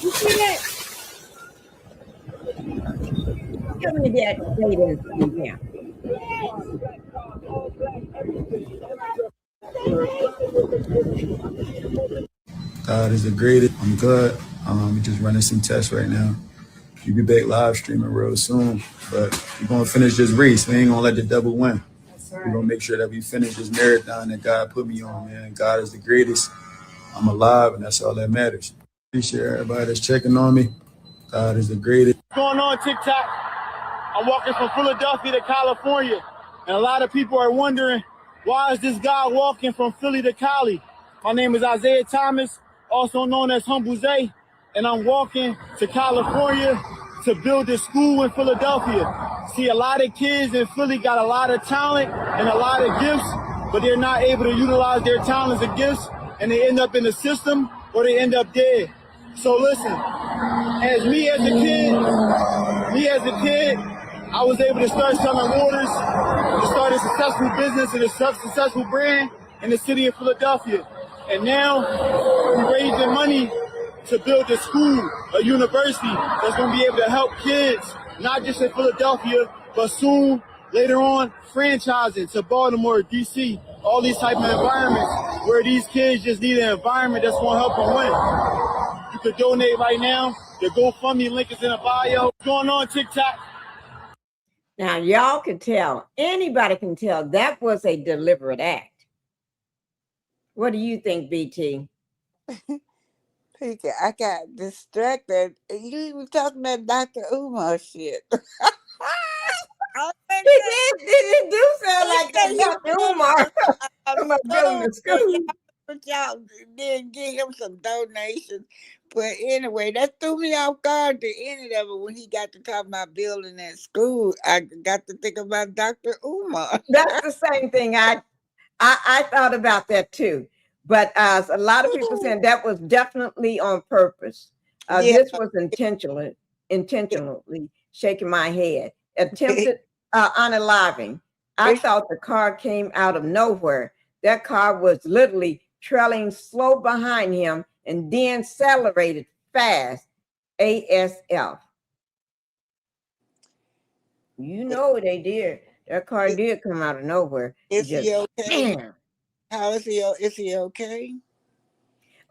You see that? Tell me that they didn't see him. God is the greatest. I'm good. We're just running some tests right now. We'll be back live streaming real soon. But we're going to finish this race. We ain't going to let the devil win. We're going to make sure that we finish this marathon that God put me on, man. God is the greatest. I'm alive, and that's all that matters. Appreciate everybody that's checking on me. God is the greatest. What's going on, TikTok? I'm walking from Philadelphia to California, and a lot of people are wondering, why is this guy walking from Philly to Cali? My name is Isaiah Thomas, also known as Humble Zay, and I'm walking to California to build a school in Philadelphia. See, a lot of kids in Philly got a lot of talent and a lot of gifts, but they're not able to utilize their talents and gifts, and they end up in the system or they end up dead. So listen, as a kid, I was able to start selling waters, to start a successful business and a successful brand in the city of Philadelphia. And now we're raising money to build a school, a university that's going to be able to help kids, not just in Philadelphia, but soon, later on, franchising to Baltimore, D.C., all these type of environments where these kids just need an environment that's going to help them win. You can donate right now. The GoFundMe link is in the bio. What's going on, TikTok? Now, y'all can tell, anybody can tell that was a deliberate act. What do you think, BT? Pinkie, I got distracted. You were talking about Dr. Umar shit. It do sound like Dr. Umar. I'm not building the school. But y'all didn't give him some donations. But anyway, that threw me off guard, the end of it, when he got to talk about building that school. I got to think about Dr. Umar. That's the same thing. I thought about that too. But a lot of people saying that was definitely on purpose. This was intentionally shaking my head. Attempted unaliving. I thought the car came out of nowhere. That car was literally trailing slow behind him and then accelerated fast. ASF. You know what they did. That car did come out of nowhere. Is he okay? Bam. How is he? Is he okay?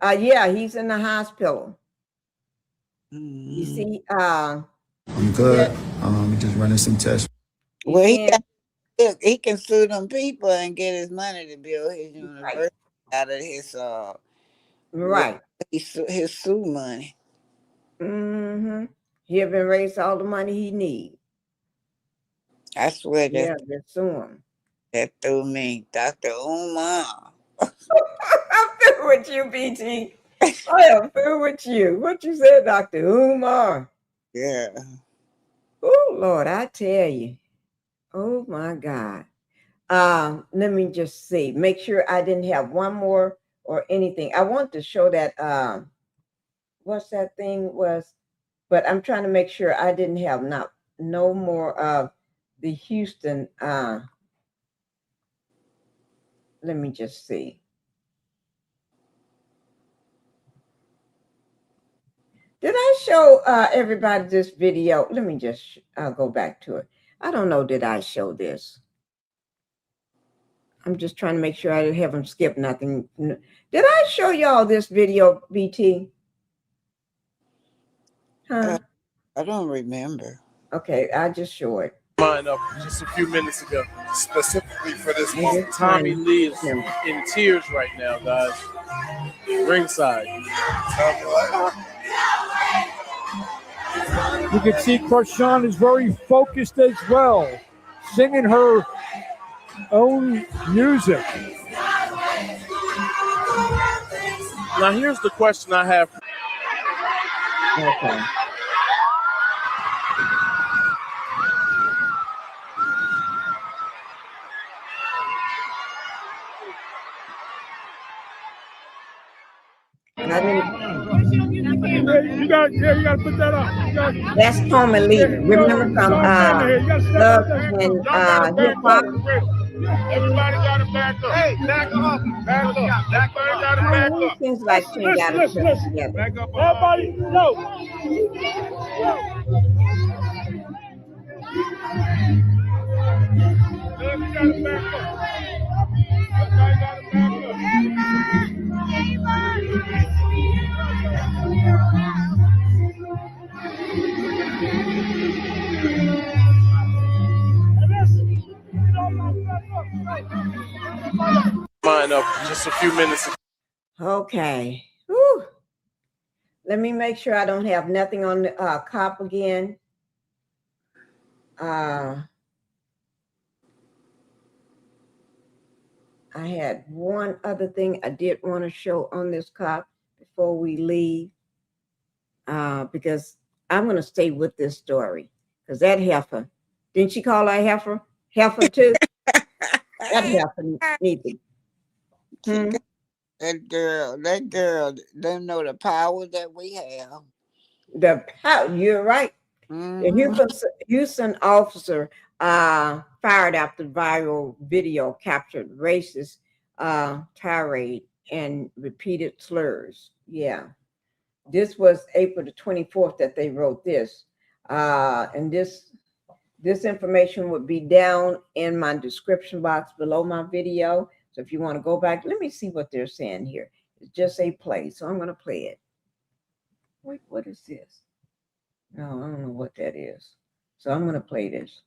Yeah, he's in the hospital. You see, I'm good. Just running some tests. Well, he can sue them people and get his money to build his university out of his his sue money. Mm-hmm. He have been raised all the money he needs. I swear Yeah, they sue him. That threw me, Dr. Umar. I'm through with you, BT. I am through with you. What you said, Dr. Umar? Yeah. Oh, Lord, I tell you. Oh, my God. Let me just see. Make sure I didn't have one more or anything. I want to show that, what's that thing was, but I'm trying to make sure I didn't have no more of the Houston. Let me just see. Did I show everybody this video? Let me just go back to it. I don't know. Did I show this? I'm just trying to make sure I haven't skipped nothing. Did I show y'all this video, BT? Huh? I don't remember. Okay, I just show it. Mine up just a few minutes ago. Specifically for this moment. Tommy Lee is in tears right now, guys. Ringside. You can see Chrisean is very focused as well, singing her own music. Now here's the question I have. Okay. You got to put that up. That's Tommy Lee. Remember from Love and Hip Hop? Everybody got to back up. Hey, back up. Back up. Everybody got to back up. Seems like she got to put together. Back up. Everybody, no. Everybody got to back up. Everybody got to Mine up just a few minutes ago. Okay. Whew. Let me make sure I don't have nothing on the cop again. I had one other thing I did want to show on this cop before we leave, because I'm going to stay with this story. Because that heifer, didn't she call her heifer? Heifer too? That heifer needs to. That girl, they know the power that we have. The power, you're right. The Houston officer fired after viral video captured racist tirade and repeated slurs. Yeah. This was April the 24th that they wrote this. And this information would be down in my description box below my video. So if you want to go back, let me see what they're saying here. It's just a play. So I'm going to play it. Wait, what is this? No, I don't know what that is. So I'm going to play this.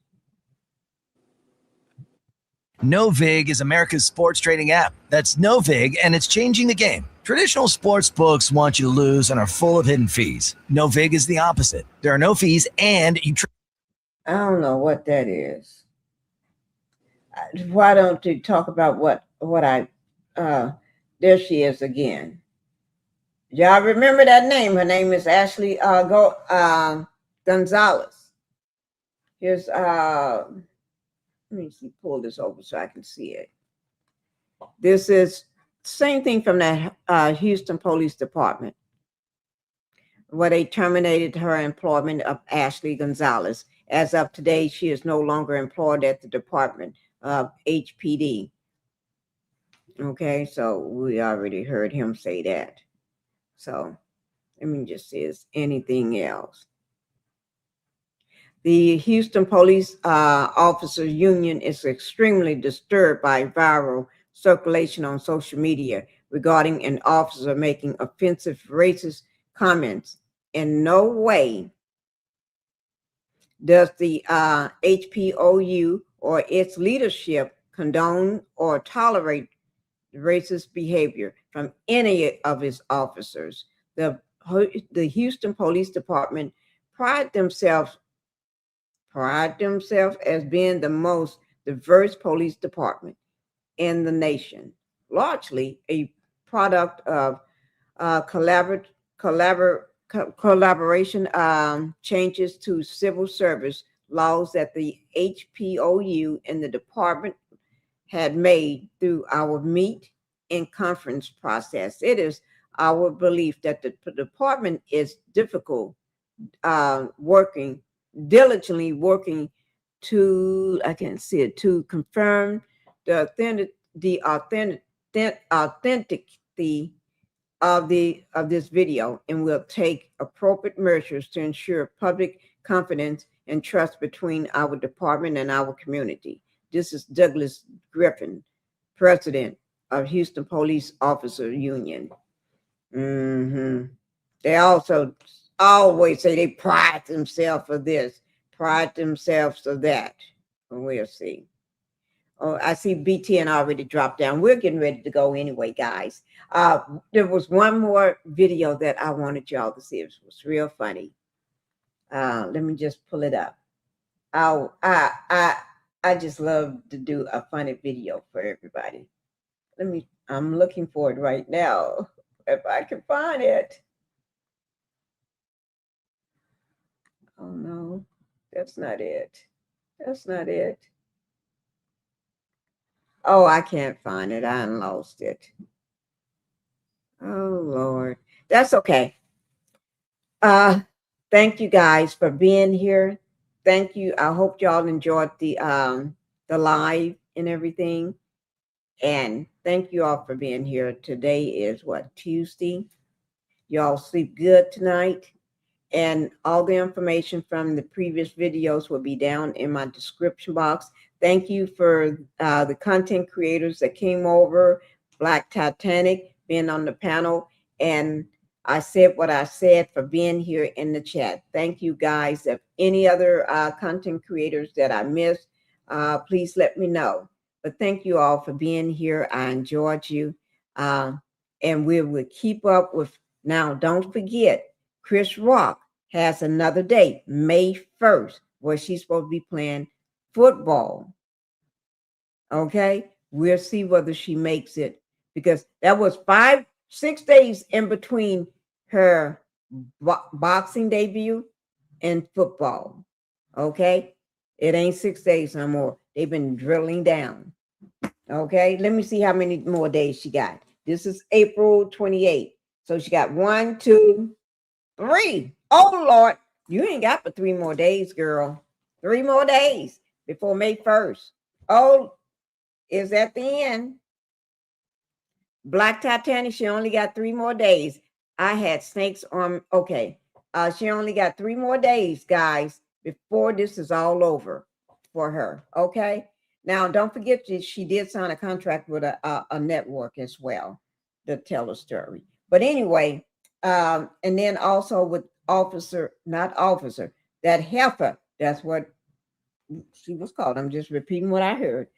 NoVig is America's sports trading app. That's NoVig, and it's changing the game. Traditional sports books want you to lose and are full of hidden fees. NoVig is the opposite. There are no fees, and you I don't know what that is. Why don't you talk about what I there she is again. Y'all remember that name? Her name is Ashley Gonzalez. Here's let me see, pull this over so I can see it. This is same thing from the Houston Police Department, where they terminated her employment of Ashley Gonzalez. As of today, she is no longer employed at the Department of HPD. Okay, so we already heard him say that. So Let me just see, is anything else? The Houston Police Officers Union is extremely disturbed by viral circulation on social media regarding an officer making offensive racist comments. In no way does the HPOU or its leadership condone or tolerate racist behavior from any of its officers. The Houston Police Department pride themselves as being the most diverse police department in the nation, largely a product of collaboration changes to civil service laws that the HPOU and the department had made through our meet and conference process. It is our belief that the department is diligently working to, I can't see it, to confirm the authenticity of this video, and will take appropriate measures to ensure public confidence and trust between our department and our community. This is Douglas Griffin, president of Houston Police Officer Union. They also always say they pride themselves for this, pride themselves for that. We'll see. Oh, I see BTN already dropped down. We're getting ready to go anyway, guys. There was one more video that I wanted y'all to see. It was real funny. Let me just pull it up. I just love to do a funny video for everybody. I'm looking for it right now, if I can find it. Oh no, that's not it. That's not it. Oh, I can't find it. I lost it. Oh Lord, that's okay. Thank you guys for being here. Thank you. I hope y'all enjoyed the live and everything. And thank you all for being here. Today is what, Tuesday? Y'all sleep good tonight. And all the information from the previous videos will be down in my description box. Thank you for the content creators that came over, Black Titanic being on the panel. And I said what I said for being here in the chat. Thank you guys. If any other content creators that I missed, please let me know. But thank you all for being here. I enjoyed you. And we will keep up with, now don't forget, Chrisean Rock has another date, May 1st, where she's supposed to be playing football. Okay, we'll see whether she makes it, because that was 6 days in between her boxing debut and football. Okay, it ain't 6 days no more. They've been drilling down. Okay, let me see how many more days she got. This is April 28th. So she got 1, 2, 3. Oh, Lord, you ain't got but 3 more days, girl. 3 more days before May 1st. Oh, is that the end? Black Titanic, she only got 3 more days. I had snakes on. Okay, she only got 3 more days, guys, before this is all over for her. Okay, now don't forget that she did sign a contract with a network as well to tell a story. But anyway, and then also with that heifer, that's what she was called. I'm just repeating what I heard.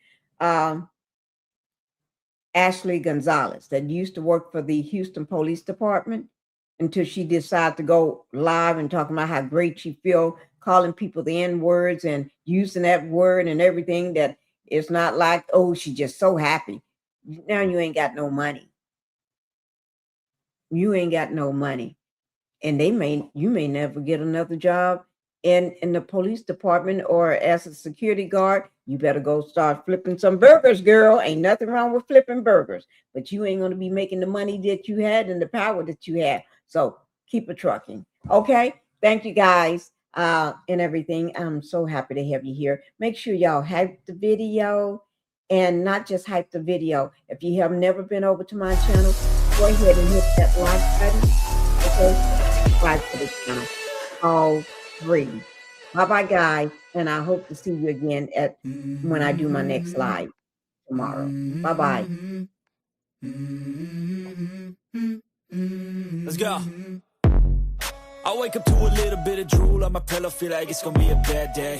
Ashley Gonzalez, that used to work for the Houston Police Department, until she decided to go live and talking about how great she feel calling people the N-words and using that word and everything, that it's not like, oh, she's just so happy. Now you ain't got no money. You ain't got no money. And you may never get another job in the police department or as a security guard. You better go start flipping some burgers, girl. Ain't nothing wrong with flipping burgers, but you ain't going to be making the money that you had and the power that you had. So keep it trucking. Okay. Thank you guys and everything. I'm so happy to have you here. Make sure y'all hype the video, and not just hype the video. If you have never been over to my channel, go ahead and hit that like button. Okay. subscribe to this channel. All free. Bye-bye, guys. And I hope to see you again when I do my next live tomorrow. Bye-bye. Let's go. I wake up to a little bit of drool on my pillow, feel like it's gonna be a bad day.